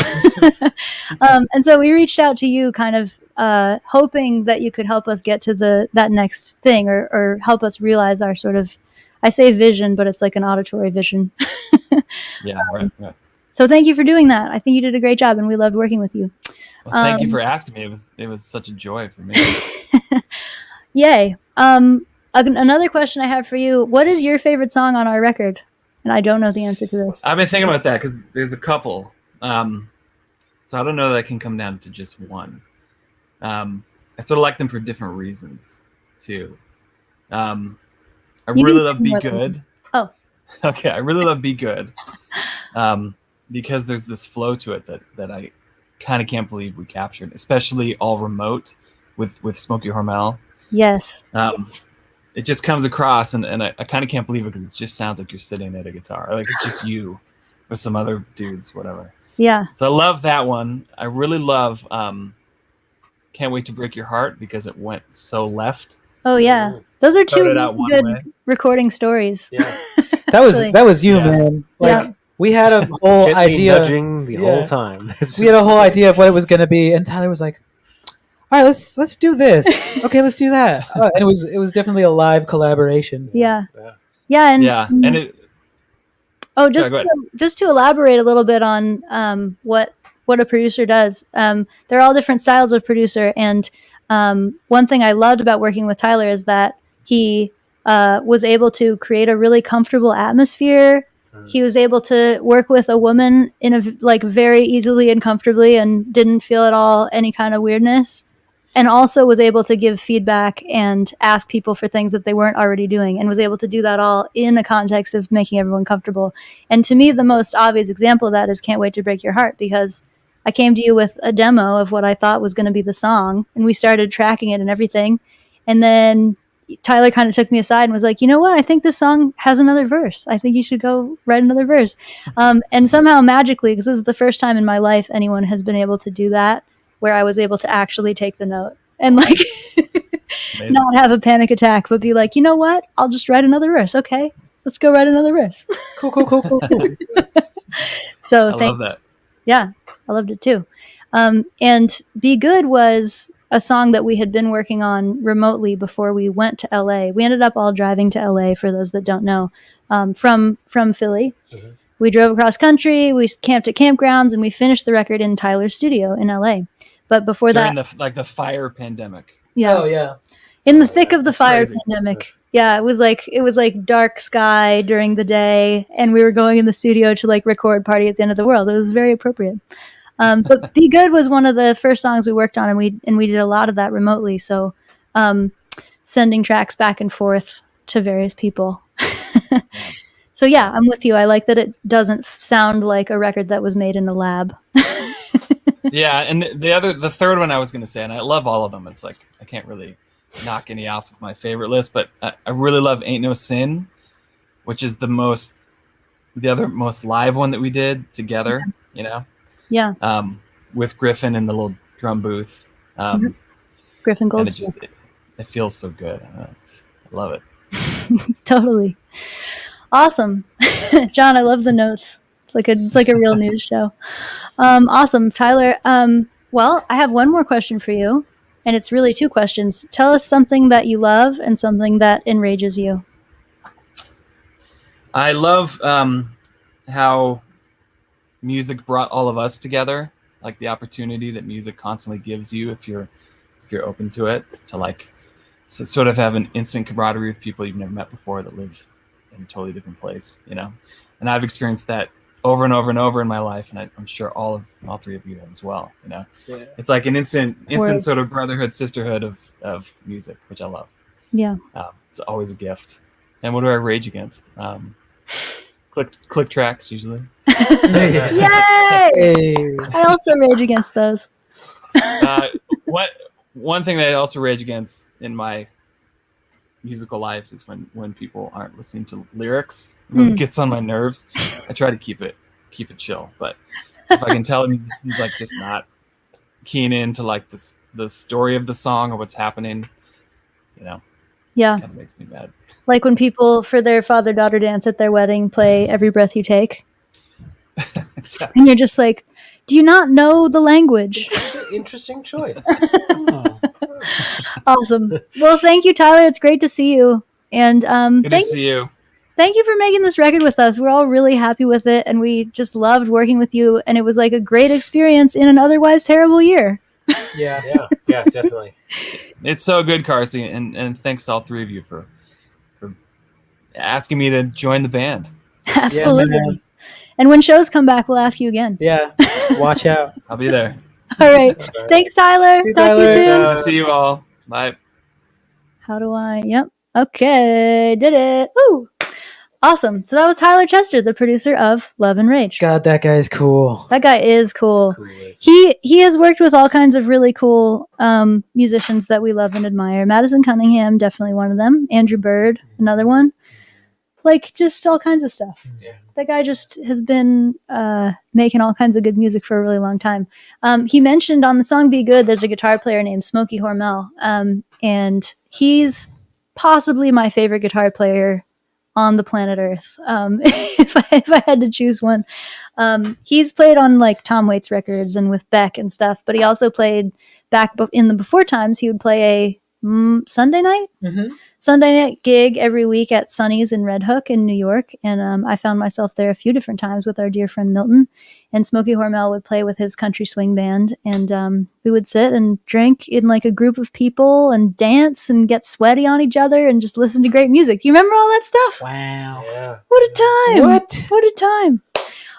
Speaker 1: And so we reached out to you, kind of hoping that you could help us get to that next thing, or help us realize our sort of, I say vision, but it's like an auditory vision.
Speaker 4: Yeah, right.
Speaker 1: So thank you for doing that. I think you did a great job, and we loved working with you.
Speaker 4: Well, thank you for asking me. It was such a joy for me.
Speaker 1: Yay. Another question I have for you: what is your favorite song on our record? And I don't know the answer to this.
Speaker 4: I've been thinking about that because there's a couple. So I don't know that I can come down to just one. I sort of like them for different reasons too. I
Speaker 1: You
Speaker 4: really
Speaker 1: can
Speaker 4: love
Speaker 1: sing
Speaker 4: Be
Speaker 1: with them.
Speaker 4: Good.
Speaker 1: Oh.
Speaker 4: Okay, I really love Be Good. Because there's this flow to it that I kind of can't believe we captured, especially all remote with Smokey Hormel.
Speaker 1: Yes.
Speaker 4: It just comes across, and I kind of can't believe it because it just sounds like you're sitting at a guitar, like it's just you with some other dudes, whatever.
Speaker 1: Yeah.
Speaker 4: So I love that one. I really love Can't Wait to Break Your Heart because it went so left.
Speaker 1: Oh yeah. Those are two
Speaker 4: Started out
Speaker 1: really
Speaker 4: one
Speaker 1: good
Speaker 4: way.
Speaker 1: recording stories.
Speaker 3: Yeah.
Speaker 5: That was you,
Speaker 4: Yeah.
Speaker 5: man. Like
Speaker 1: Yeah.
Speaker 5: we had a whole
Speaker 3: Gently
Speaker 5: idea.
Speaker 3: nudging the
Speaker 5: Yeah.
Speaker 3: whole time.
Speaker 5: We had a whole idea of what it was going to be, and Tyler was like, "All right, let's do this. Okay, let's do that." And it was definitely a live collaboration.
Speaker 1: Yeah.
Speaker 3: Yeah.
Speaker 1: Yeah. And
Speaker 4: Yeah, and it.
Speaker 1: just
Speaker 4: Sorry, go
Speaker 1: just to elaborate a little bit on what a producer does. They're all different styles of producer, and one thing I loved about working with Tyler is that he was able to create a really comfortable atmosphere. He was able to work with a woman in a very easily and comfortably, and didn't feel at all any kind of weirdness, and also was able to give feedback and ask people for things that they weren't already doing, and was able to do that all in the context of making everyone comfortable. And to me, the most obvious example of that is Can't Wait to Break Your Heart, because I came to you with a demo of what I thought was going to be the song, and we started tracking it and everything. And then Tyler kind of took me aside and was like, "You know what? I think this song has another verse. I think you should go write another verse." And somehow magically, because this is the first time in my life anyone has been able to do that, where I was able to actually take the note and
Speaker 4: Amazing.
Speaker 1: not have a panic attack, but be like, "You know what? I'll just write another verse. Okay, let's go write another verse."
Speaker 5: Cool.
Speaker 1: So
Speaker 4: I love that.
Speaker 1: yeah, I loved it too. And Be Good was a song that we had been working on remotely before we went to LA. We ended up all driving to LA, for those that don't know, from Philly.
Speaker 3: Mm-hmm.
Speaker 1: We drove across country, we camped at campgrounds, and we finished the record in Tyler's studio in LA. But before
Speaker 4: During
Speaker 1: that,
Speaker 4: the fire pandemic.
Speaker 1: yeah,
Speaker 5: Oh yeah.
Speaker 1: in the thick of the fire
Speaker 4: crazy.
Speaker 1: pandemic. Yeah, it was like dark sky during the day, and we were going in the studio to record Party at the End of the World. It was very appropriate. But Be Good was one of the first songs we worked on, and we did a lot of that remotely. So sending tracks back and forth to various people. So yeah, I'm with you. I like that it doesn't sound like a record that was made in a lab.
Speaker 4: Yeah, and the third one I was going to say, and I love all of them. It's like I can't really knock any off of my favorite list, but I really love Ain't No Sin, which is the other most live one that we did together.
Speaker 1: Yeah,
Speaker 4: With Griffin in the little drum booth.
Speaker 1: Griffin
Speaker 4: And
Speaker 1: Goldsmith.
Speaker 4: it feels so good. I love it.
Speaker 1: Totally. Awesome. John, I love the notes. It's like a real news show. Awesome. Tyler, well, I have one more question for you. And it's really two questions. Tell us something that you love and something that enrages you.
Speaker 4: I love how music brought all of us together, like the opportunity that music constantly gives you if you're open to it, to like sort of have an instant camaraderie with people you've never met before that live in a totally different place, you know. And I've experienced that over and over and over in my life, and I'm sure all three of you have as well, you know.
Speaker 5: Yeah.
Speaker 4: It's like an instant
Speaker 1: Word.
Speaker 4: sort of brotherhood, sisterhood of music, which I love.
Speaker 1: Yeah.
Speaker 4: It's always a gift. And what do I rage against? Click tracks usually.
Speaker 1: Yay!
Speaker 5: Hey.
Speaker 1: I also rage against those.
Speaker 4: One thing that I also rage against in my musical life is when people aren't listening to lyrics. It really gets on my nerves. I try to keep it chill, but if I can tell a musician's like just not keen into like the story of the song or what's happening, you know,
Speaker 1: Yeah.
Speaker 4: kind of makes me mad.
Speaker 1: Like when people, for their father-daughter dance at their wedding, play Every Breath You Take.
Speaker 4: Exactly.
Speaker 1: And you're just like, do you not know the language?
Speaker 3: Interesting choice.
Speaker 5: Oh.
Speaker 1: Awesome. Well, thank you, Tyler. It's great to see you. And
Speaker 4: Good to see you.
Speaker 1: thank you for making this record with us. We're all really happy with it, and we just loved working with you. And it was like a great experience in an otherwise terrible year.
Speaker 5: Yeah.
Speaker 3: Yeah, definitely.
Speaker 4: It's so good, Carsey, and thanks to all three of you for asking me to join the band.
Speaker 1: Absolutely.
Speaker 5: man.
Speaker 1: And when shows come back, we'll ask you again.
Speaker 5: Yeah. Watch out.
Speaker 4: I'll be there.
Speaker 1: All right. Thanks, Tyler.
Speaker 5: See you,
Speaker 1: Talk to you
Speaker 5: Tyler.
Speaker 1: soon.
Speaker 3: Ciao.
Speaker 4: Good to see you all. Bye.
Speaker 1: How do I? Yep. Okay. Did it. Woo. Awesome. So that was Tyler Chester, the producer of Love and Rage.
Speaker 5: God, that guy's cool.
Speaker 1: That guy is cool.
Speaker 3: Coolest.
Speaker 1: He has worked with all kinds of really cool musicians that we love and admire. Madison Cunningham, definitely one of them. Andrew Bird, another one. Like, just all kinds of stuff.
Speaker 3: Yeah.
Speaker 1: That guy just has been making all kinds of good music for a really long time. He mentioned on the song Be Good, there's a guitar player named Smokey Hormel. And he's possibly my favorite guitar player on the planet Earth. If I had to choose one. He's played on like Tom Waits records and with Beck and stuff, but he also played back in the before times. He would play a Sunday night gig every week at Sonny's in Red Hook in New York. And I found myself there a few different times with our dear friend Milton. And Smokey Hormel would play with his country swing band. And we would sit and drink in like a group of people and dance and get sweaty on each other and just listen to great music. Do you remember all that stuff?
Speaker 5: Wow.
Speaker 3: Yeah.
Speaker 1: What a time.
Speaker 5: What?
Speaker 1: A time.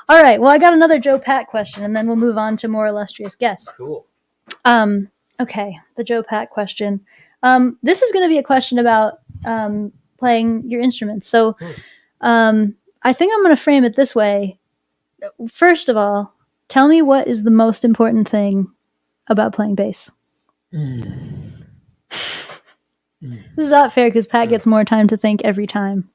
Speaker 1: All right. Well, I got another Joe Pat question, and then we'll move on to more illustrious guests.
Speaker 3: Cool.
Speaker 1: Okay. The Joe Pat question. This is going to be a question about playing your instruments. So I think I'm going to frame it this way. First of all, tell me what is the most important thing about playing bass? This is not fair because Pat gets more time to think every time.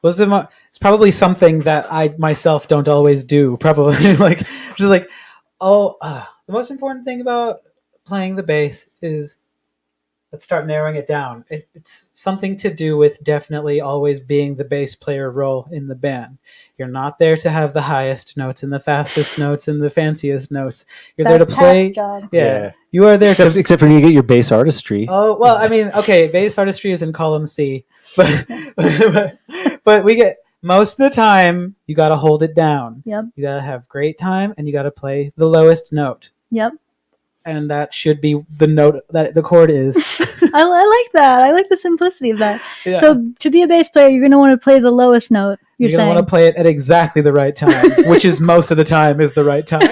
Speaker 5: It's probably something that I myself don't always do. Probably like just like, the most important thing about playing the bass is, let's start narrowing it down. It's something to do with definitely always being the bass player role in the band. You're not there to have the highest notes and the fastest notes and the fanciest notes. You're there to play.
Speaker 1: Pat's job.
Speaker 5: Yeah. You are there to.
Speaker 3: Except for when you get your bass artistry.
Speaker 5: Oh well, I mean, okay, bass artistry is in column C, but we get most of the time you got to hold it down.
Speaker 1: Yep.
Speaker 5: You got to have great time, and you got to play the lowest note.
Speaker 1: Yep.
Speaker 5: And that should be the note that the chord is.
Speaker 1: I like that. I like the simplicity of that.
Speaker 5: Yeah.
Speaker 1: So to be a bass player, you're going to want to play the lowest note. You're
Speaker 5: going to
Speaker 1: saying.
Speaker 5: want to play it at exactly the right time, which is most of the time is the right time.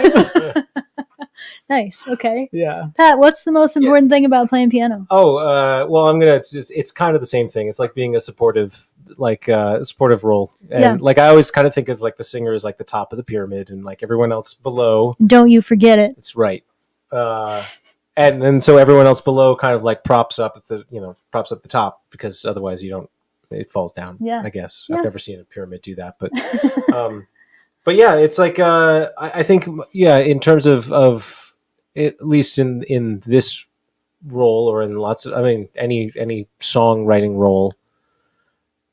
Speaker 1: Nice. Okay.
Speaker 5: Yeah.
Speaker 1: Pat, what's the most important thing about playing piano?
Speaker 3: Well, I'm gonna just. It's kind of the same thing. It's like being a supportive role, and
Speaker 1: Yeah.
Speaker 3: like I always kind of think it's like the singer is like the top of the pyramid, and like everyone else below.
Speaker 1: Don't you forget it.
Speaker 3: It's right. And then so everyone else below kind of like props up the top, because otherwise it falls down.
Speaker 1: Yeah.
Speaker 3: I guess
Speaker 1: Yeah.
Speaker 3: I've never seen a pyramid do that, but yeah, it's like I think in terms of at least in this role, or in lots of, I mean, any songwriting role,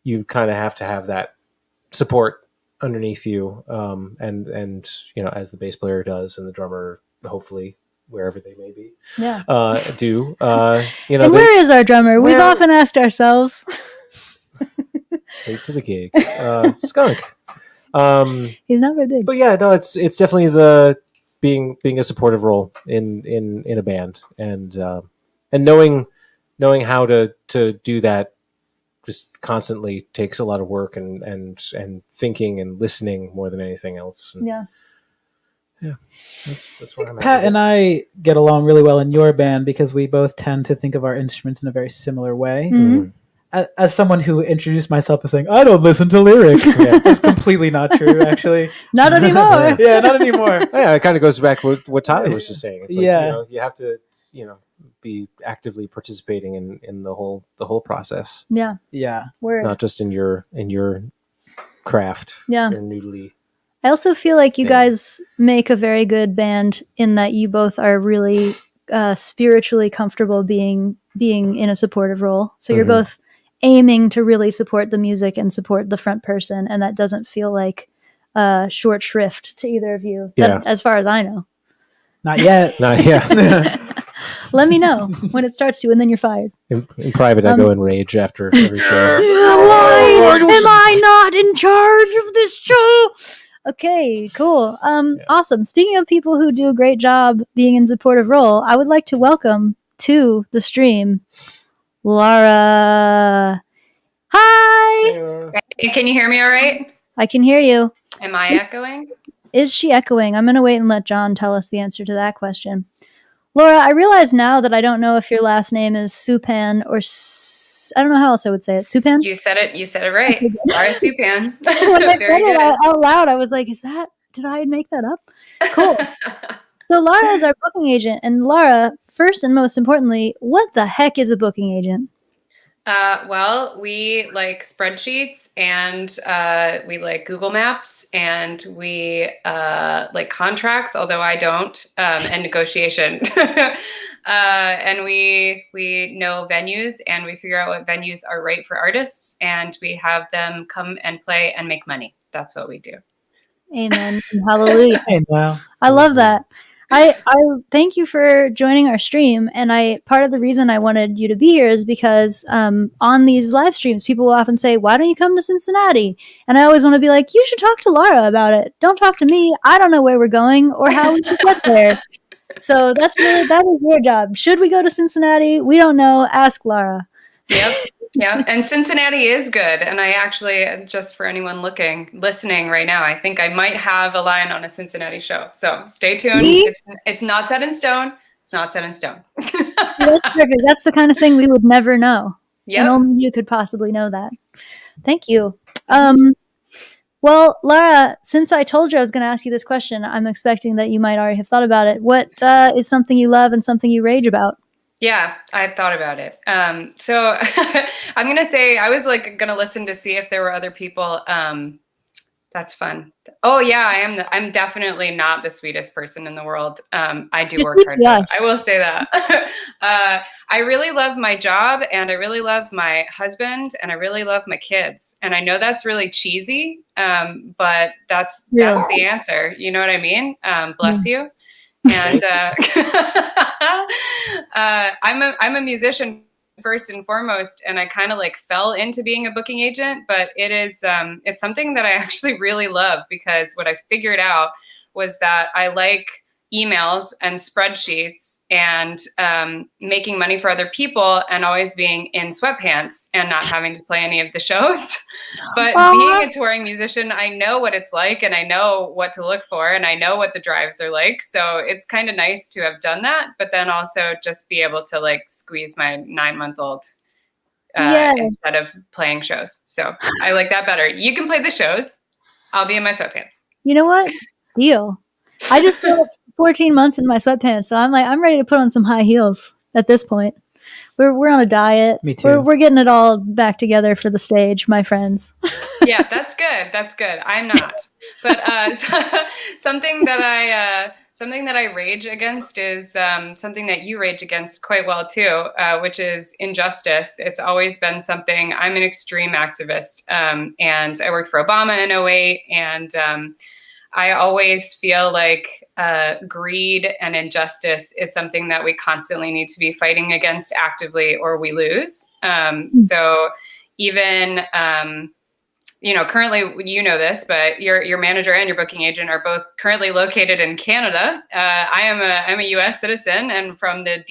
Speaker 3: you kind of have to have that support underneath you, and as the bass player does, and the drummer hopefully wherever they may be,
Speaker 1: Yeah.
Speaker 3: do.
Speaker 1: And where is our drummer? We've often asked ourselves.
Speaker 3: Late to the gig. Skunk.
Speaker 1: He's not very big.
Speaker 3: But yeah, no, it's definitely the being a supportive role in a band, and knowing how to do that just constantly takes a lot of work and thinking and listening more than anything else. And
Speaker 1: Yeah.
Speaker 3: That's where I'm at.
Speaker 5: Pat
Speaker 3: with it.
Speaker 5: and I get along really well in your band because we both tend to think of our instruments in a very similar way.
Speaker 1: Mhm.
Speaker 5: As someone who introduced myself as saying, I don't listen to lyrics.
Speaker 3: Yeah.
Speaker 5: That's completely not true, actually.
Speaker 1: Not anymore.
Speaker 5: Yeah, not anymore.
Speaker 3: Yeah, it kind of goes back to what Tyler was just saying. It's like,
Speaker 5: Yeah.
Speaker 3: you have to, be actively participating in the whole process,
Speaker 1: Yeah.
Speaker 5: Yeah.
Speaker 1: Word.
Speaker 3: not just in your craft.
Speaker 1: Yeah.
Speaker 3: Your noodly.
Speaker 1: I also feel like you
Speaker 3: thing.
Speaker 1: guys make a very good band in that you both are really spiritually comfortable being in a supportive role. So you're
Speaker 3: Mhm.
Speaker 1: both aiming to really support the music and support the front person, and that doesn't feel like short shrift to either of you.
Speaker 3: Yeah.
Speaker 1: As far as I know.
Speaker 5: Not yet.
Speaker 3: Nah, yeah.
Speaker 1: Let me know when it starts to, and then you're fired.
Speaker 3: In private, I go in rage after every show.
Speaker 1: Why am I not in charge of this show? Okay, cool. Awesome. Speaking of people who do a great job being in supportive role, I would like to welcome to the stream Lara. Hi.
Speaker 6: Can you hear me all right?
Speaker 1: I can hear you.
Speaker 6: Am I echoing?
Speaker 1: Is she echoing? I'm going to wait and let John tell us the answer to that question. Laura, I realize now that I don't know if your last name is Supan or I don't know how else I would say it. Supan?
Speaker 6: You said it right. Lara Supan.
Speaker 1: When I said
Speaker 6: Very
Speaker 1: it
Speaker 6: good.
Speaker 1: out loud, I was like, did I make that up? Cool. So Lara is our booking agent. And Lara, first and most importantly, what the heck is a booking agent?
Speaker 6: Well, we like spreadsheets and we like Google Maps and we like contracts, although I don't, and negotiation. And we know venues and we figure out what venues are right for artists and we have them come and play and make money. That's what we do.
Speaker 1: Amen. Hallelujah.
Speaker 5: Hey, now.
Speaker 1: I love that. I thank you for joining our stream. And part of the reason I wanted you to be here is because on these live streams, people will often say, why don't you come to Cincinnati? And I always want to be like, you should talk to Lara about it. Don't talk to me. I don't know where we're going or how we should get there. So that is your job. Should we go to Cincinnati? We don't know. Ask Lara.
Speaker 6: Yep. Yeah. And Cincinnati is good. And I actually, just for anyone listening right now, I think I might have a line on a Cincinnati show. So stay tuned.
Speaker 1: See?
Speaker 6: It's not set in stone. It's not set in stone.
Speaker 1: That's perfect. That's the kind of thing we would never know.
Speaker 6: Yep.
Speaker 1: And only you could possibly know that. Thank you. Well, Lara, since I told you I was going to ask you this question, I'm expecting that you might already have thought about it. What is something you love and something you rage about?
Speaker 6: Yeah, I thought about it. So I'm going to say I was like going to listen to see if there were other people. That's fun. Oh yeah, I'm definitely not the sweetest person in the world. I do work hard. I will say that. I really love my job and I really love my husband and I really love my kids. And I know that's really cheesy, but that's the answer. You know what I mean? Bless you. And I'm a musician first and foremost, and I kind of like fell into being a booking agent, but it's something that I actually really love because what I figured out was that I like emails and spreadsheets and making money for other people and always being in sweatpants and not having to play any of the shows. But being a touring musician, I know what it's like and I know what to look for and I know what the drives are like. So it's kind of nice to have done that, but then also just be able to like squeeze my 9-month-old instead of playing shows. So I like that better. You can play the shows. I'll be in my sweatpants.
Speaker 1: You know what? Deal. I just spent 14 months in my sweatpants, so I'm ready to put on some high heels at this point. We're on a diet.
Speaker 5: Me too.
Speaker 1: We're getting it all back together for the stage, my friends.
Speaker 6: Yeah, that's good. That's good. I'm not. But something that I rage against is something that you rage against quite well too, which is injustice. It's always been something. I'm an extreme activist, and I worked for Obama in 2008, and I always feel like greed and injustice is something that we constantly need to be fighting against actively, or we lose. So even, currently, you know this, but your manager and your booking agent are both currently located in Canada. I'm a U.S. citizen and from the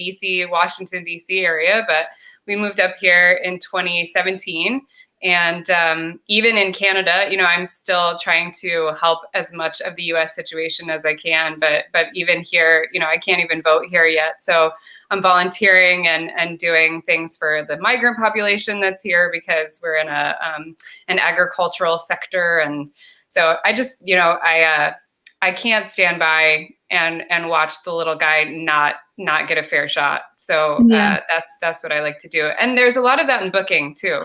Speaker 6: Washington, D.C. area, but we moved up here in 2017. And even in Canada, I'm still trying to help as much of the U.S. situation as I can. But even here, I can't even vote here yet. So I'm volunteering and doing things for the migrant population that's here because we're in an agricultural sector. And so I just, I can't stand by and watch the little guy not get a fair shot. So that's what I like to do. And there's a lot of that in booking too.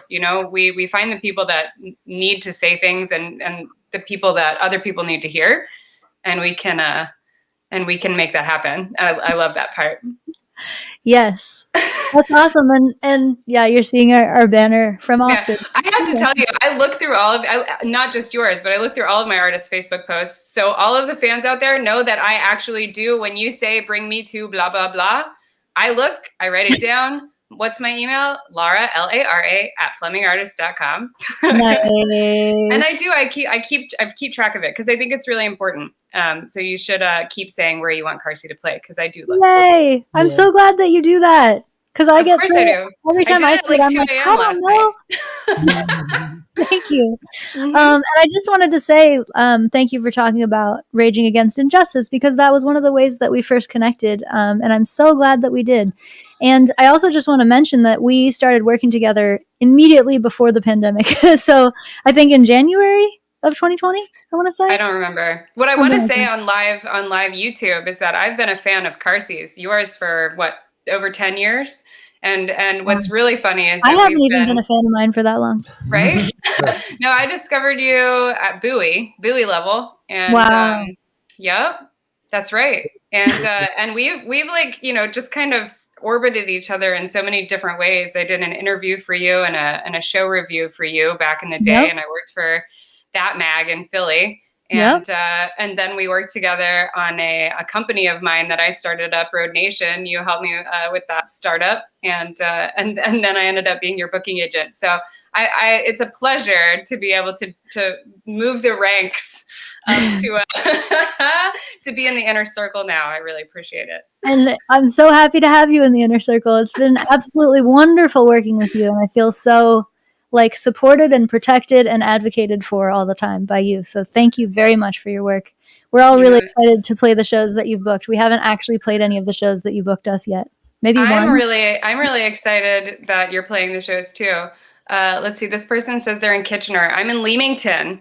Speaker 6: We find the people that need to say things and the people that other people need to hear, and we can make that happen. I love that part.
Speaker 1: Yes, that's awesome. And yeah, you're seeing our banner from Austin.
Speaker 6: Yeah. I have to tell you, I look through not just yours, but I look through all of my artists' Facebook posts. So all of the fans out there know that I actually do. When you say, bring me to blah, blah, blah, I write it down. What's my email? Lara, Lara, @flemingartist.com.
Speaker 1: Nice.
Speaker 6: And I keep track of it because I think it's really important. So you should keep saying where you want Carsey to play, because I do love it.
Speaker 1: Yay! I'm so glad that you do that, because I get so,
Speaker 6: I do.
Speaker 1: every time I see it, I'm like, I don't know. Thank you. And I just wanted to say thank you for talking about Raging Against Injustice, because that was one of the ways that we first connected, and I'm so glad that we did. And I also just want to mention that we started working together immediately before the pandemic. So I think in January of 2020, I want to say.
Speaker 6: I don't remember. What I want to say on live YouTube is that I've been a fan of Carsey's, yours for over 10 years. And what's really funny is that
Speaker 1: I haven't even been a fan of mine for that long.
Speaker 6: Right? No, I discovered you at Buoy level. And
Speaker 1: wow.
Speaker 6: Yep, that's right. And we've like, just kind of orbited each other in so many different ways. I did an interview for you and a show review for you back in the day. And I worked for that mag in Philly. And then we worked together on a company of mine that I started up, Road Nation. You helped me with that startup, and then I ended up being your booking agent. So it's a pleasure to be able to move the ranks to be in the inner circle now. I really appreciate it.
Speaker 1: And I'm so happy to have you in the inner circle. It's been absolutely wonderful working with you, and I feel so supported and protected and advocated for all the time by you. So thank you very much for your work. We're all really excited to play the shows that you've booked. We haven't actually played any of the shows that you booked us yet. Maybe one.
Speaker 6: I'm really excited that you're playing the shows too. Let's see. This person says they're in Kitchener. I'm in Leamington,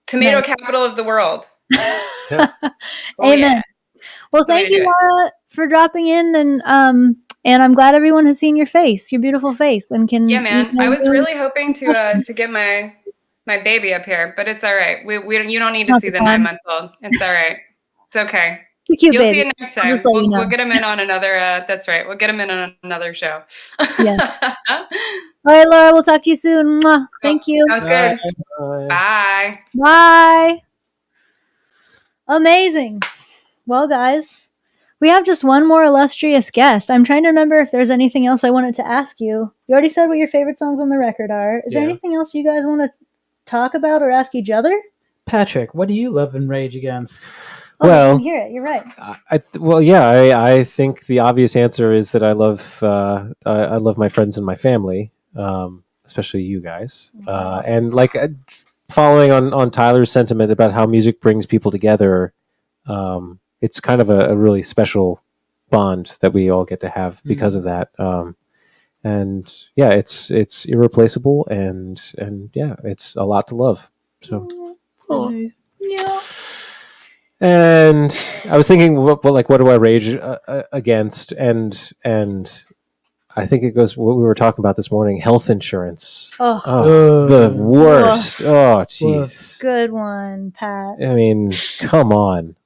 Speaker 6: tomato capital of the world.
Speaker 1: Amen. Yeah. Well, thank you, Lara, for dropping in, and I'm glad everyone has seen your face, your beautiful face, and can.
Speaker 6: Yeah, man. I was really hoping to get my baby up here, but it's all right. You don't need to see the 9-month-old. It's all right. It's okay.
Speaker 1: Cute
Speaker 6: You'll
Speaker 1: baby.
Speaker 6: see it next time. We'll get him in on another. That's right. We'll get him in on another show.
Speaker 1: Yeah. All right, Lara. We'll talk to you soon. Mwah. Thank you.
Speaker 6: Sounds good. Bye.
Speaker 1: Bye. Amazing. Well, guys, we have just one more illustrious guest. I'm trying to remember if there's anything else I wanted to ask you. You already said what your favorite songs on the record are. Is there anything else you guys want to talk about or ask each other?
Speaker 5: Patrick, what do you love and rage against?
Speaker 1: Oh, well, I can hear it. You're right.
Speaker 3: I think the obvious answer is that I love my friends and my family, especially you guys, and following on Tyler's sentiment about how music brings people together. It's kind of a really special bond that we all get to have because of that. And yeah, it's irreplaceable, and yeah, it's a lot to love. So,
Speaker 1: yeah.
Speaker 3: And I was thinking, what do I rage against? And I think it goes what we were talking about this morning: health insurance. The worst. Oh, Jesus.
Speaker 1: Good one, Pat.
Speaker 3: I mean, come on.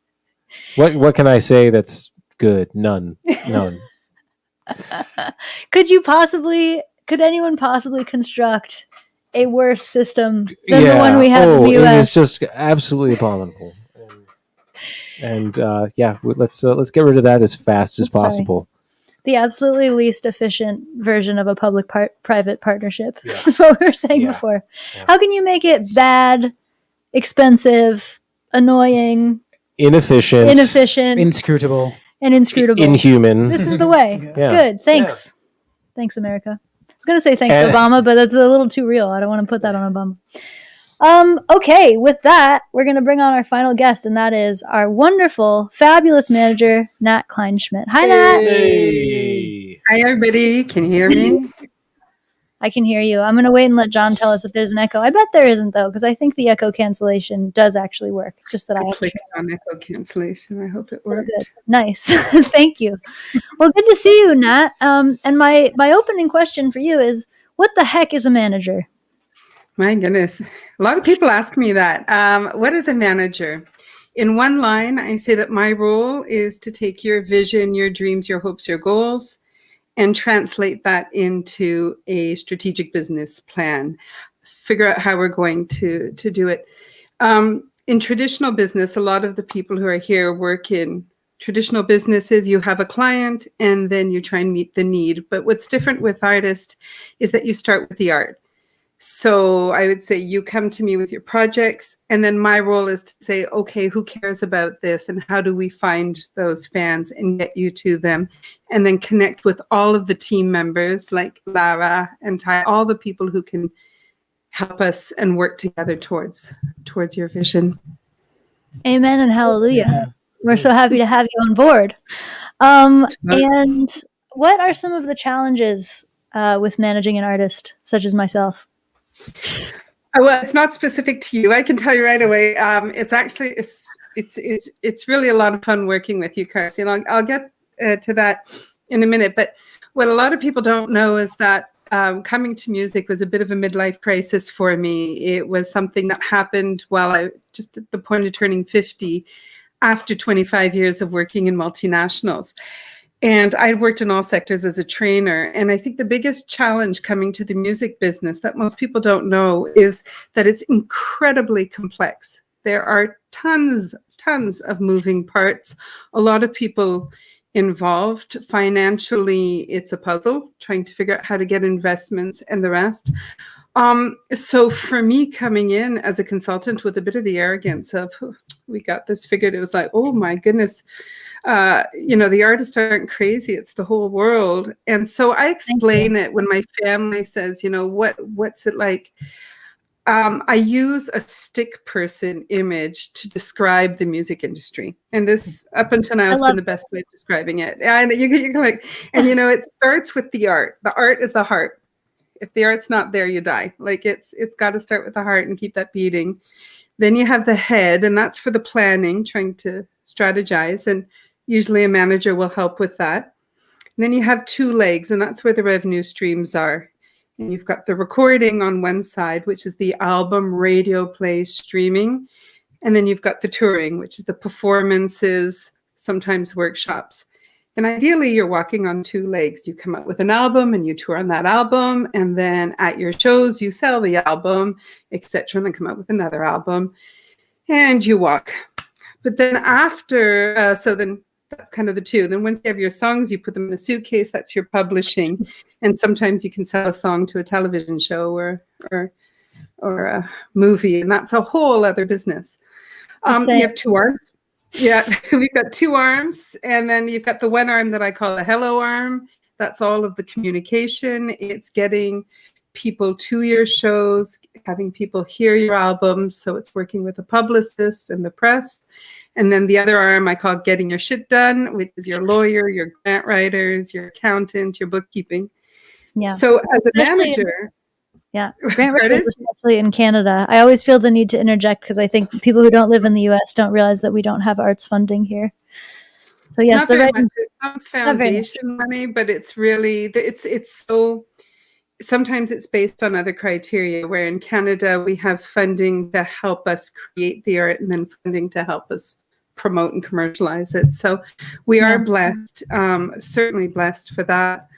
Speaker 3: What can I say that's good? None.
Speaker 1: Could anyone possibly construct a worse system than the one we have in the US?
Speaker 3: It is just absolutely abominable. And let's get rid of that as fast as
Speaker 1: Oops, sorry.
Speaker 3: possible.
Speaker 1: The absolutely least efficient version of a public-private partnership.
Speaker 3: Yeah.
Speaker 1: That's what we were saying
Speaker 3: Yeah.
Speaker 1: before.
Speaker 3: Yeah.
Speaker 1: How can you make it bad, expensive, annoying,
Speaker 3: Inefficient,
Speaker 5: Inscrutable.
Speaker 1: and inscrutable?
Speaker 3: inhuman.
Speaker 1: This is the way.
Speaker 3: Yeah.
Speaker 1: Good. Thanks. Thanks, America. I was going to say thanks,
Speaker 3: And-
Speaker 1: Obama, but that's a little too real. I don't want to put that on Obama. Okay, with that, we're going to bring on our final guest, and that is our wonderful, fabulous manager, Nat Kleinschmidt. Hi, Nat.
Speaker 3: Hey.
Speaker 7: Hi, everybody. Can you hear me?
Speaker 1: I can hear you. I'm going to wait and let John tell us if there's an echo. I bet there isn't, though, because I think the echo cancellation does actually work. It's just that I
Speaker 7: I clicked on echo cancellation. I hope it
Speaker 1: So
Speaker 7: works.
Speaker 1: good. Nice. Thank you. Well, good to see you, Nat. And my opening question for you is, what the heck is a manager?
Speaker 7: My goodness. A lot of people ask me that. What is a manager? In one line, I say that my role is to take your vision, your dreams, your hopes, your goals, and translate that into a strategic business plan. Figure out how we're going to do it. In traditional business, a lot of the people who are here work in traditional businesses. You have a client and then you try and meet the need. But what's different with artists is that you start with the art. So I would say you come to me with your projects, and then my role is to say, okay, who cares about this, and how do we find those fans and get you to them, and then connect with all of the team members like Lara and Ty, all the people who can help us and work together towards your vision.
Speaker 1: Amen and hallelujah. We're so happy to have you on board. And what are some of the challenges with managing an artist such as myself?
Speaker 7: Well, it's not specific to you. I can tell you right away. It's actually it's really a lot of fun working with you, Carson. I'll get to that in a minute. But what a lot of people don't know is that coming to music was a bit of a midlife crisis for me. It was something that happened while I just at the point of turning 50, after 25 years of working in multinationals. And I worked in all sectors as a trainer. And I think the biggest challenge coming to the music business that most people don't know is that it's incredibly complex. There are tons of moving parts, a lot of people involved. Financially, it's a puzzle, trying to figure out how to get investments and the rest. So for me coming in as a consultant with a bit of the arrogance of, we got this figured, it was like, oh my goodness, the artists aren't crazy, it's the whole world. And so I explain it when my family says, what's it like? I use a stick person image to describe the music industry. And this, up until now, has been the best way of describing it. And it starts with the art. The art is the heart. If the art's not there, you die. Like it's got to start with the heart and keep that beating. Then you have the head, and that's for the planning, trying to strategize. And usually a manager will help with that. And then you have two legs, and that's where the revenue streams are. And you've got the recording on one side, which is the album, radio plays, streaming. And then you've got the touring, which is the performances, sometimes workshops. And ideally, you're walking on two legs. You come up with an album and you tour on that album. And then at your shows, you sell the album, etc. And then come up with another album and you walk. But then after, then that's kind of the two. Then once you have your songs, you put them in a suitcase. That's your publishing. And sometimes you can sell a song to a television show or a movie. And that's a whole other business. You have two arms. Yeah, we've got two arms, and then you've got the one arm that I call the hello arm. That's all of the communication. It's getting people to your shows, having people hear your albums. So it's working with a publicist and the press. And then the other arm I call getting your shit done, which is your lawyer, your grant writers, your accountant, your bookkeeping.
Speaker 1: Yeah.
Speaker 7: So as a manager...
Speaker 1: Yeah, grant writers, especially in Canada. I always feel the need to interject because I think people who don't live in the U.S. don't realize that we don't have arts funding here. So yes,
Speaker 7: not very much. There's some foundation money, but it's really it's so. Sometimes it's based on other criteria. Where in Canada we have funding to help us create the art, and then funding to help us promote and commercialize it. So we are blessed, certainly blessed for that.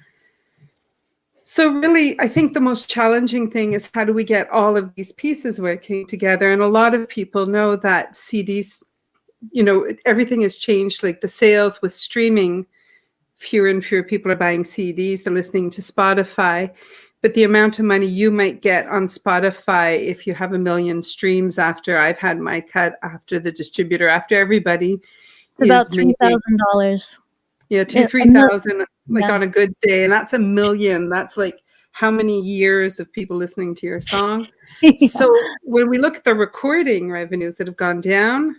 Speaker 7: So really, I think the most challenging thing is how do we get all of these pieces working together? And a lot of people know that CDs, everything has changed. Like the sales with streaming, fewer and fewer people are buying CDs. They're listening to Spotify. But the amount of money you might get on Spotify if you have 1 million streams after I've had my cut, after the distributor, after everybody,
Speaker 1: It's about
Speaker 7: is maybe
Speaker 1: $3,000.
Speaker 7: yeah,
Speaker 1: Yeah,
Speaker 7: 2,000-3,000 like
Speaker 1: yeah.
Speaker 7: on a good day, and that's 1 million. That's like how many years of people listening to your song.
Speaker 1: Yeah.
Speaker 7: So when we look at the recording revenues that have gone down,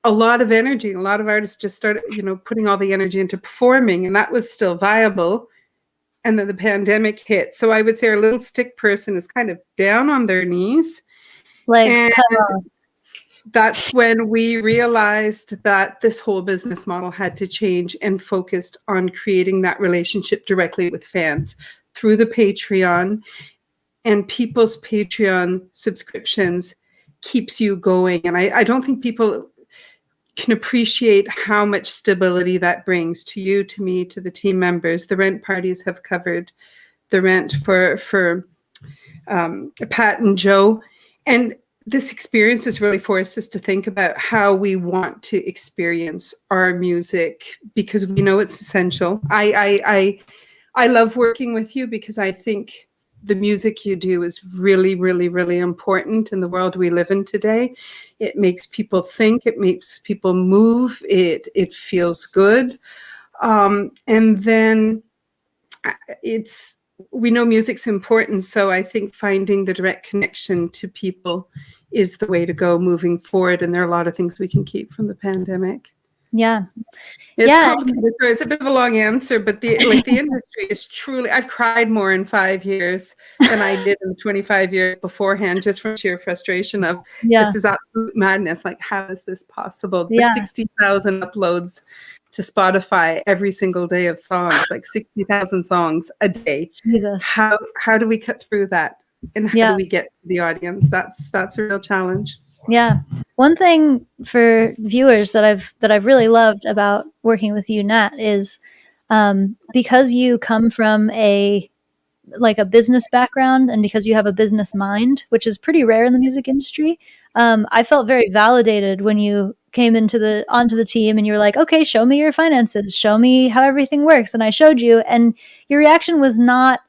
Speaker 7: a lot of energy, a lot of artists just started, putting all the energy into performing, and that was still viable. And then the pandemic hit. So I would say our little stick person is kind of down on their knees.
Speaker 1: Legs
Speaker 7: And
Speaker 1: cut off.
Speaker 7: that's when we realized that this whole business model had to change and focused on creating that relationship directly with fans through the Patreon. And people's Patreon subscriptions keeps you going. And I don't think people can appreciate how much stability that brings to you, to me, to the team members. The rent parties have covered the rent for Pat and Joe. And this experience has really forced us to think about how we want to experience our music, because we know it's essential. I love working with you because I think the music you do is really, really, really important in the world we live in today. It makes people think, it makes people move, it feels good. And then we know music's important, so I think finding the direct connection to people is the way to go moving forward. And there are a lot of things we can keep from the pandemic.
Speaker 1: Yeah.
Speaker 7: It's
Speaker 1: Yeah.
Speaker 7: complicated. It's a bit of a long answer, but the industry is truly, I've cried more in 5 years than I did in 25 years beforehand, just from sheer frustration of
Speaker 1: Yeah.
Speaker 7: this is absolute madness. Like, how is this possible?
Speaker 1: Yeah.
Speaker 7: There's 60,000 uploads to Spotify every single day of songs, like 60,000 songs a day.
Speaker 1: Jesus.
Speaker 7: How do we cut through that? And how do we get to the audience? That's a real challenge.
Speaker 1: Yeah. One thing for viewers that I've really loved about working with you, Nat, is because you come from a business background, and because you have a business mind, which is pretty rare in the music industry. I felt very validated when you came onto the team and you were like, okay, show me your finances, show me how everything works. And I showed you, and your reaction was not,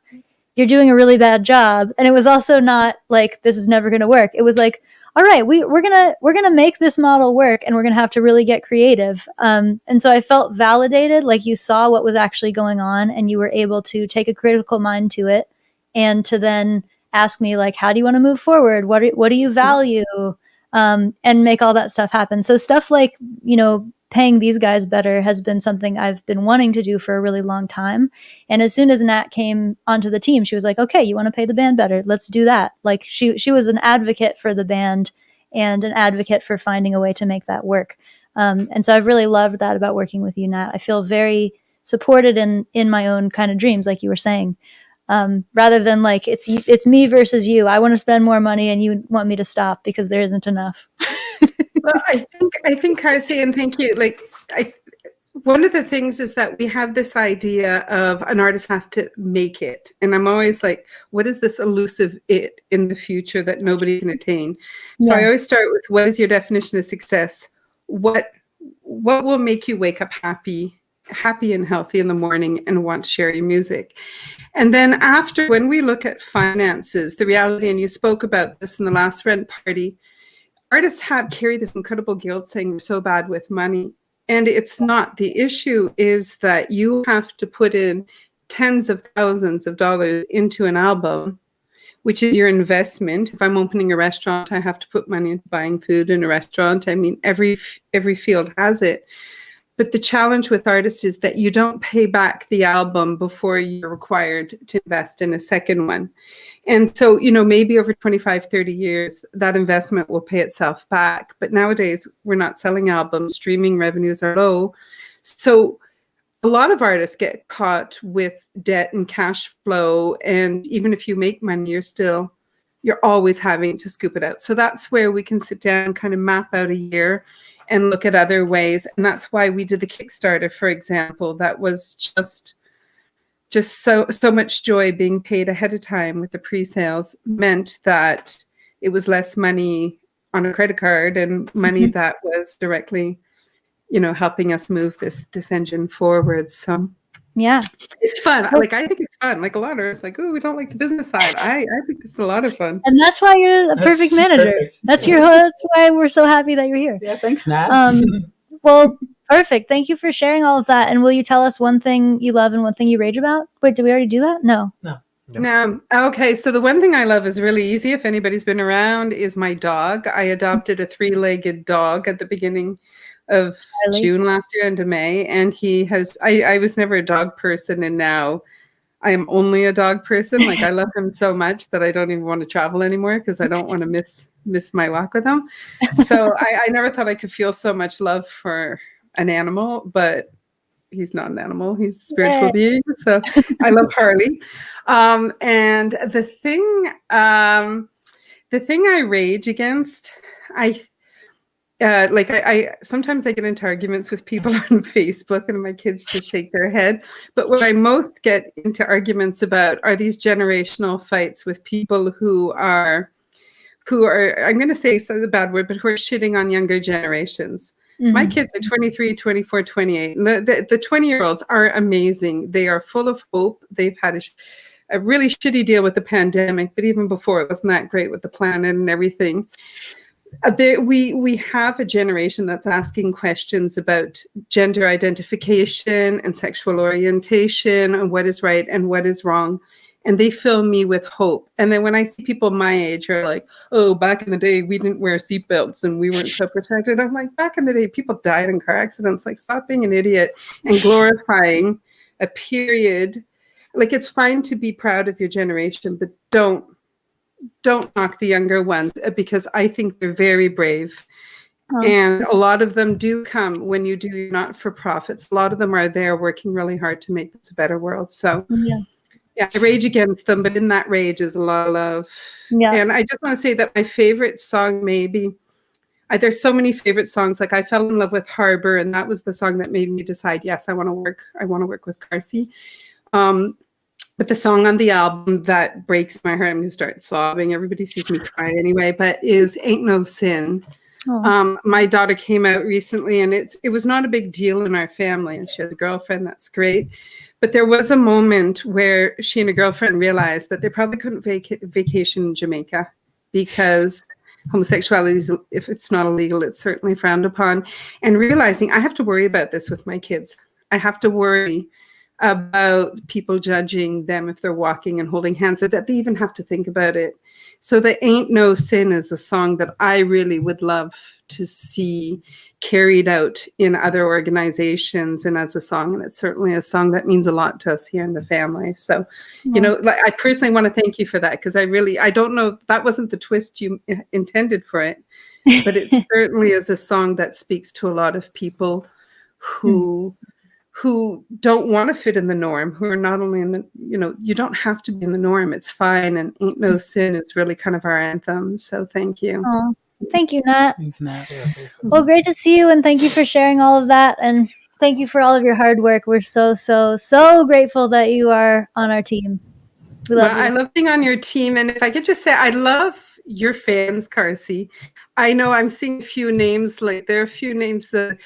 Speaker 1: you're doing a really bad job. And it was also not like, this is never going to work. It was like, all right, we're gonna make this model work, and we're gonna have to really get creative. And so I felt validated, like you saw what was actually going on, and you were able to take a critical mind to it, and to then ask me, like, how do you want to move forward? What do you value? And make all that stuff happen. So stuff like, paying these guys better has been something I've been wanting to do for a really long time. And as soon as Nat came onto the team, she was like, okay, you want to pay the band better? Let's do that. Like she was an advocate for the band and an advocate for finding a way to make that work. And so I've really loved that about working with you, Nat. I feel very supported in my own kind of dreams, like you were saying, rather than like, it's me versus you. I want to spend more money and you want me to stop because there isn't enough.
Speaker 7: Well, I think, Carsie, and thank you. One of the things is that we have this idea of an artist has to make it. And I'm always like, what is this elusive it in the future that nobody can attain? So I always start with, what is your definition of success? What will make you wake up happy and healthy in the morning and want to share your music? And then after, when we look at finances, the reality, and you spoke about this in the last rent party, artists carry this incredible guilt saying we're so bad with money. And it's not. The issue is that you have to put in tens of thousands of dollars into an album, which is your investment. If I'm opening a restaurant, I have to put money into buying food in a restaurant. I mean, every field has it. But the challenge with artists is that you don't pay back the album before you're required to invest in a second one. And so, maybe over 25, 30 years, that investment will pay itself back. But nowadays, we're not selling albums. Streaming revenues are low. So a lot of artists get caught with debt and cash flow. And even if you make money, you're always having to scoop it out. So that's where we can sit down, kind of map out a year and look at other ways. And that's why we did the Kickstarter, for example. That was just so much joy. Being paid ahead of time with the pre-sales meant that it was less money on a credit card, and money that was directly, helping us move this engine forward. So
Speaker 1: Yeah.
Speaker 7: it's fun. Like, I think it's fun. Like, a lot of us like, oh, we don't like the business side. I think this is a lot of fun.
Speaker 1: And that's why you're a perfect manager.
Speaker 5: Perfect.
Speaker 1: That's why we're so happy that you're here.
Speaker 5: Yeah, thanks, Nat.
Speaker 1: Well, perfect. Thank you for sharing all of that. And will you tell us one thing you love and one thing you rage about? Wait, did we already do that? No.
Speaker 7: No. Okay, so the one thing I love is really easy. If anybody's been around, is my dog. I adopted a 3-legged dog at the beginning of
Speaker 1: Riley?
Speaker 7: June last year into May, and he has. I was never a dog person, and now I am only a dog person. Like, I love him so much that I don't even want to travel anymore because I don't want to miss my walk with him. So I never thought I could feel so much love for an animal, but he's not an animal. He's a spiritual being. So I love Harley. And the thing I rage against, I sometimes I get into arguments with people on Facebook, and my kids just shake their head. But what I most get into arguments about are these generational fights with people who are, I'm going to say it's a bad word, but who are shitting on younger generations.
Speaker 1: Mm-hmm.
Speaker 7: My kids are 23, 24, 28. The 20-year-olds are amazing. They are full of hope. They've had a really shitty deal with the pandemic, but even before, it wasn't that great with the planet and everything. We have a generation that's asking questions about gender identification and sexual orientation and what is right and what is wrong. And they fill me with hope. And then when I see people my age who are like, oh, back in the day, we didn't wear seatbelts and we weren't so protected. I'm like, back in the day, people died in car accidents. Like, stop being an idiot and glorifying a period. Like, it's fine to be proud of your generation, but don't knock the younger ones, because I think they're very brave. Oh. And a lot of them do come when you do not-for-profits. A lot of them are there working really hard to make this a better world. So yeah, I rage against them, but in that rage is a lot of love. Yeah. And I just want to say that my favorite song, there's so many favorite songs. Like, I fell in love with Harbor, and that was the song that made me decide, yes, I want to work with Carsey. But the song on the album that breaks my heart, I'm going to start sobbing. Everybody sees me cry anyway, but is Ain't No Sin. My daughter came out recently, and it was not a big deal in our family. And she has a girlfriend. That's great. But there was a moment where she and a girlfriend realized that they probably couldn't vacation in Jamaica because homosexuality, if it's not illegal, it's certainly frowned upon. And realizing, I have to worry about this with my kids. I have to worry about people judging them if they're walking and holding hands, or that they even have to think about it. So the Ain't No Sin is a song that I really would love to see carried out in other organizations and as a song. And it's certainly a song that means a lot to us here in the family. So, I personally want to thank you for that, because I don't know, that wasn't the twist you intended for it, but it certainly is a song that speaks to a lot of people who don't want to fit in the norm, who are not only in the, you don't have to be in the norm. It's fine. And Ain't No Sin is really kind of our anthem. So thank you.
Speaker 1: Oh, thank you, Nat.
Speaker 5: Thanks, Nat.
Speaker 3: Yeah, thanks.
Speaker 1: Well, great to see you. And thank you for sharing all of that. And thank you for all of your hard work. We're so, so, so grateful that you are on our team. We love you.
Speaker 7: I love being on your team. And if I could just say, I love your fans, Carsey. I know I'm seeing a few names, like there are a few names that,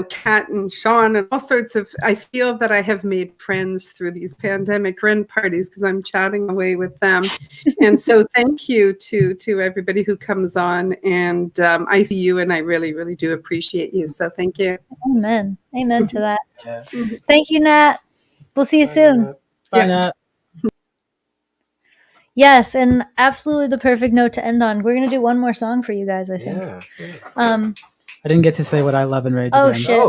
Speaker 7: Kat and Sean and all sorts of, I feel that I have made friends through these pandemic run parties because I'm chatting away with them. And so thank you to everybody who comes on, and I see you and I really, really do appreciate you. So thank you.
Speaker 1: Amen. Amen to that.
Speaker 5: Yeah.
Speaker 1: Thank you, Nat. We'll see you soon.
Speaker 5: Bye, Nat.
Speaker 1: Yes, and absolutely the perfect note to end on. We're going to do one more song for you guys, I think.
Speaker 3: Yeah.
Speaker 5: I didn't get to say what I love and rage against.
Speaker 1: Shit.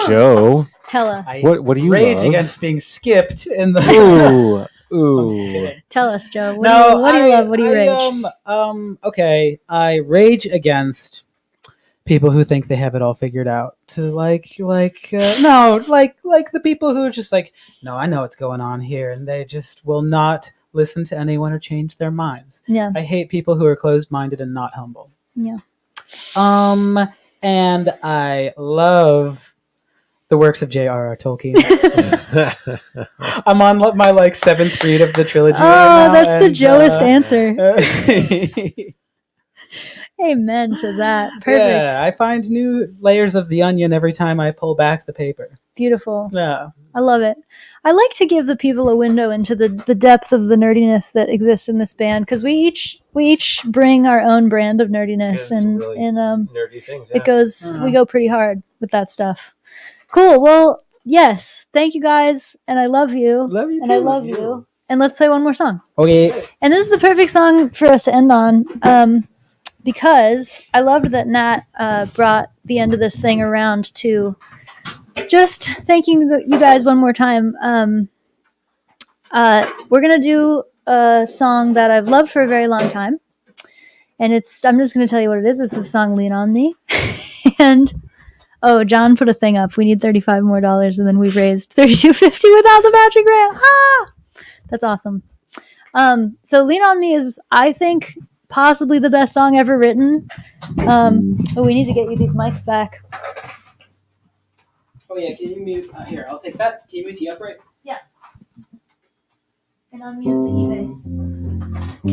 Speaker 3: Joe.
Speaker 1: Tell us.
Speaker 3: What do you
Speaker 5: rage
Speaker 3: love?
Speaker 5: against being skipped in the...
Speaker 3: Ooh.
Speaker 1: Tell us, Joe. What do you love? What do you rage?
Speaker 5: Okay, I rage against people who think they have it all figured out. To like the people who are just like, no, I know what's going on here, and they just will not listen to anyone or change their minds.
Speaker 1: Yeah.
Speaker 5: I hate people who are closed-minded and not humble.
Speaker 1: Yeah.
Speaker 5: And I love the works of J.R.R. Tolkien. I'm on my 7th read of the trilogy right now.
Speaker 1: That's the Joeist answer. Amen to that. Perfect.
Speaker 5: Yeah, I find new layers of the onion every time I pull back the paper.
Speaker 1: Beautiful.
Speaker 5: Yeah.
Speaker 1: I love it. I like to give the people a window into the depth of the nerdiness that exists in this band, because we each bring our own brand of nerdiness, and
Speaker 3: nerdy things.
Speaker 1: it goes we go pretty hard with that stuff. Cool. Well, yes. Thank you guys, and I love you.
Speaker 5: Love you
Speaker 1: and
Speaker 5: too.
Speaker 1: I love you. And let's play one more song.
Speaker 5: Okay.
Speaker 1: And this is the perfect song for us to end on, because I loved that Nat brought the end of this thing around to just thanking you guys one more time. We're gonna do a song that I've loved for a very long time, and I'm just gonna tell you what it is. It's the song "Lean on Me," and John put a thing up. We need $35 more, and then we've raised $32.50 without the matching grant. That's awesome. So "Lean on Me" is, I think, possibly the best song ever written. We need to get you these mics back.
Speaker 5: Oh yeah, can you mute? Here, I'll take that. Can you mute the upright?
Speaker 1: And unmute the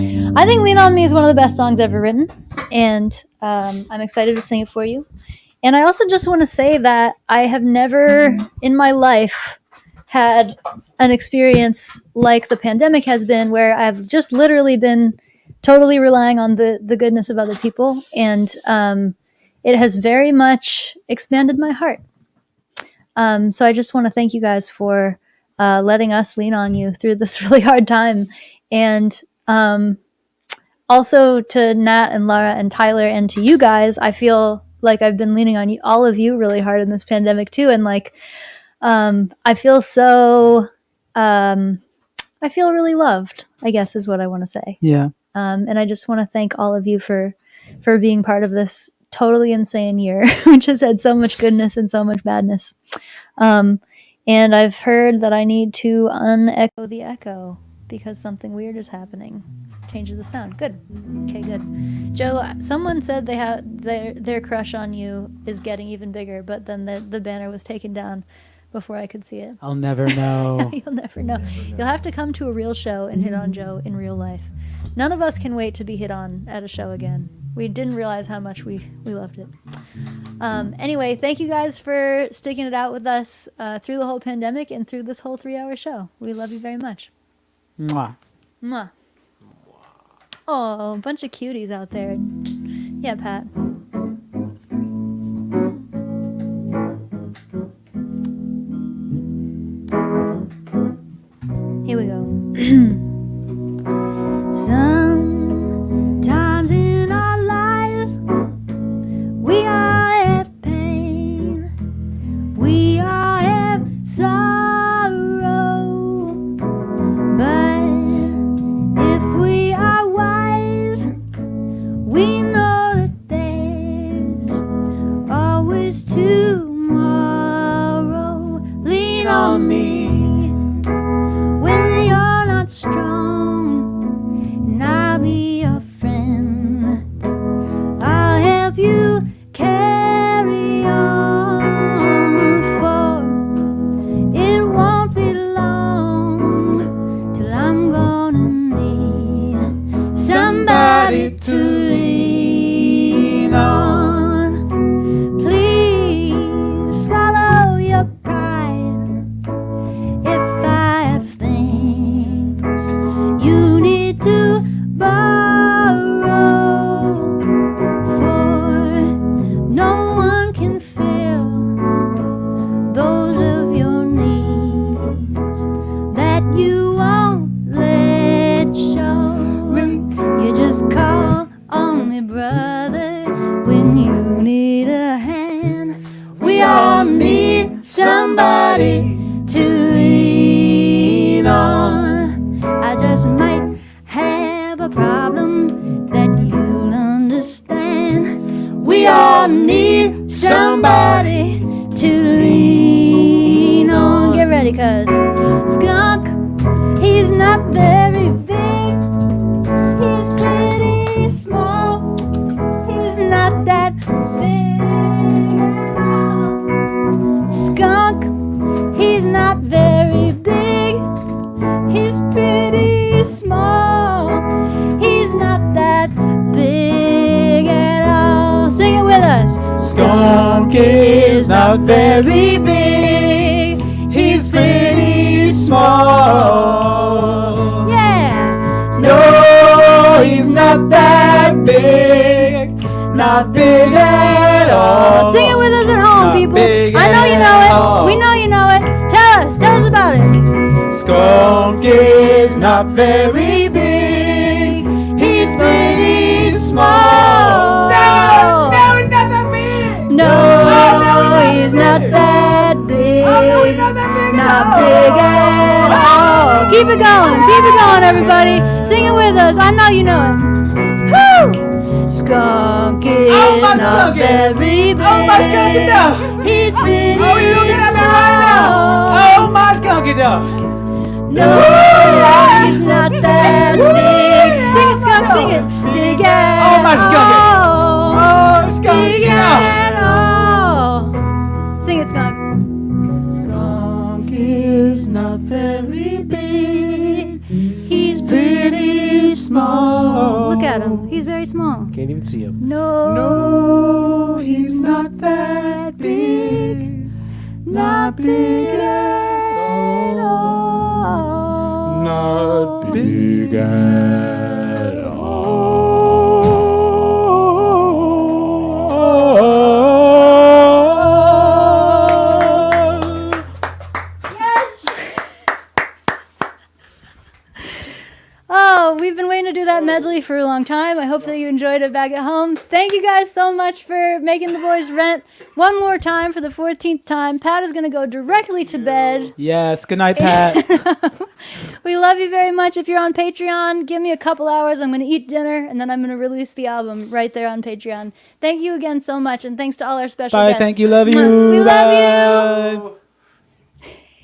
Speaker 1: E-bass. I think "Lean on Me" is one of the best songs ever written, and I'm excited to sing it for you. And I also just want to say that I have never in my life had an experience like the pandemic has been, where I've just literally been totally relying on the goodness of other people, and it has very much expanded my heart. So I just want to thank you guys for letting us lean on you through this really hard time. And also to Nat and Lara and Tyler and to you guys, I feel like I've been leaning on you, all of you, really hard in this pandemic too. And I feel I feel really loved, I guess is what I want to say.
Speaker 5: Yeah.
Speaker 1: And I just want to thank all of you for being part of this totally insane year, which has had so much goodness and so much badness. And I've heard that I need to unecho the echo because something weird is happening. Changes the sound. Good. Okay, good. Joe, someone said they had their crush on you is getting even bigger, but then the banner was taken down before I could see it.
Speaker 5: I'll never know.
Speaker 1: You'll never know. You'll have to come to a real show and hit on Joe in real life. None of us can wait to be hit on at a show again. We didn't realize how much we loved it. Anyway, thank you guys for sticking it out with us through the whole pandemic and through this whole 3-hour show. We love you very much.
Speaker 5: Mwah.
Speaker 1: Mwah. Oh, a bunch of cuties out there. Yeah, Pat. Here we go. Sometimes in our lives we all have pain, we all have sorrow, but if we are wise, we know that there's always tomorrow. Lean on me when you're not strong, and I'll be your friend. I'll help you carry on, for it won't be long till I'm gonna need somebody to lean on. Please swallow your pride if I have things you need to borrow, for no one can fill those of your needs that you won't let show. You just call on me, brother, when you need a hand. We all need somebody to lean on. I just might have a problem that you'll understand. We all need somebody to lean on. Get ready, cuz Skunk, he's not very big, he's pretty small, he's not that big at all. Skunk, he's not very big, he's pretty small, he's not that big at
Speaker 5: Skunk is not very big. He's pretty small.
Speaker 1: Yeah.
Speaker 5: No, he's not that big. Not big at all.
Speaker 1: Sing it with us at home,
Speaker 5: Not
Speaker 1: people.
Speaker 5: big
Speaker 1: I know you know
Speaker 5: at
Speaker 1: it.
Speaker 5: all.
Speaker 1: We know you know it. Tell us about it.
Speaker 5: Skunk is not very big. He's pretty small. No, he's not that big.
Speaker 1: No, he's not that big.
Speaker 5: He's not that big.
Speaker 1: Not big at all. Keep it going, everybody. Sing it with us. I know you know it. Woo! Skunk is not
Speaker 5: skunk is.
Speaker 1: very big.
Speaker 5: Oh, my skunky dog.
Speaker 1: He's pretty
Speaker 5: Oh, he's looking at me right now. Oh, my skunky dog.
Speaker 1: No, he's not that big. Sing it, skunk, sing it. Big at
Speaker 5: Oh, my skunk is.
Speaker 1: all.
Speaker 5: Oh, skunky
Speaker 1: Big
Speaker 5: dog.
Speaker 1: at all. Sing it, skunk.
Speaker 5: Skunk is not very big.
Speaker 1: He's
Speaker 5: Pretty small.
Speaker 1: Look at him. He's very small.
Speaker 3: Can't even see him.
Speaker 5: No, he's not that big. Not big at all. Not big at all.
Speaker 1: Yes. Oh, we've been waiting to do that medley for a long time. I hope that you enjoyed it back at home. Thank you guys so much for making the boys rent one more time for the 14th time. Pat is going to go directly to bed.
Speaker 5: Yes, good night, Pat.
Speaker 1: We love you very much. If you're on Patreon, give me a couple hours. I'm going to eat dinner, and then I'm going to release the album right there on Patreon. Thank you again so much, and thanks to all our special
Speaker 5: Bye,
Speaker 1: guests.
Speaker 5: thank you, love you.
Speaker 1: We love you.
Speaker 5: Bye.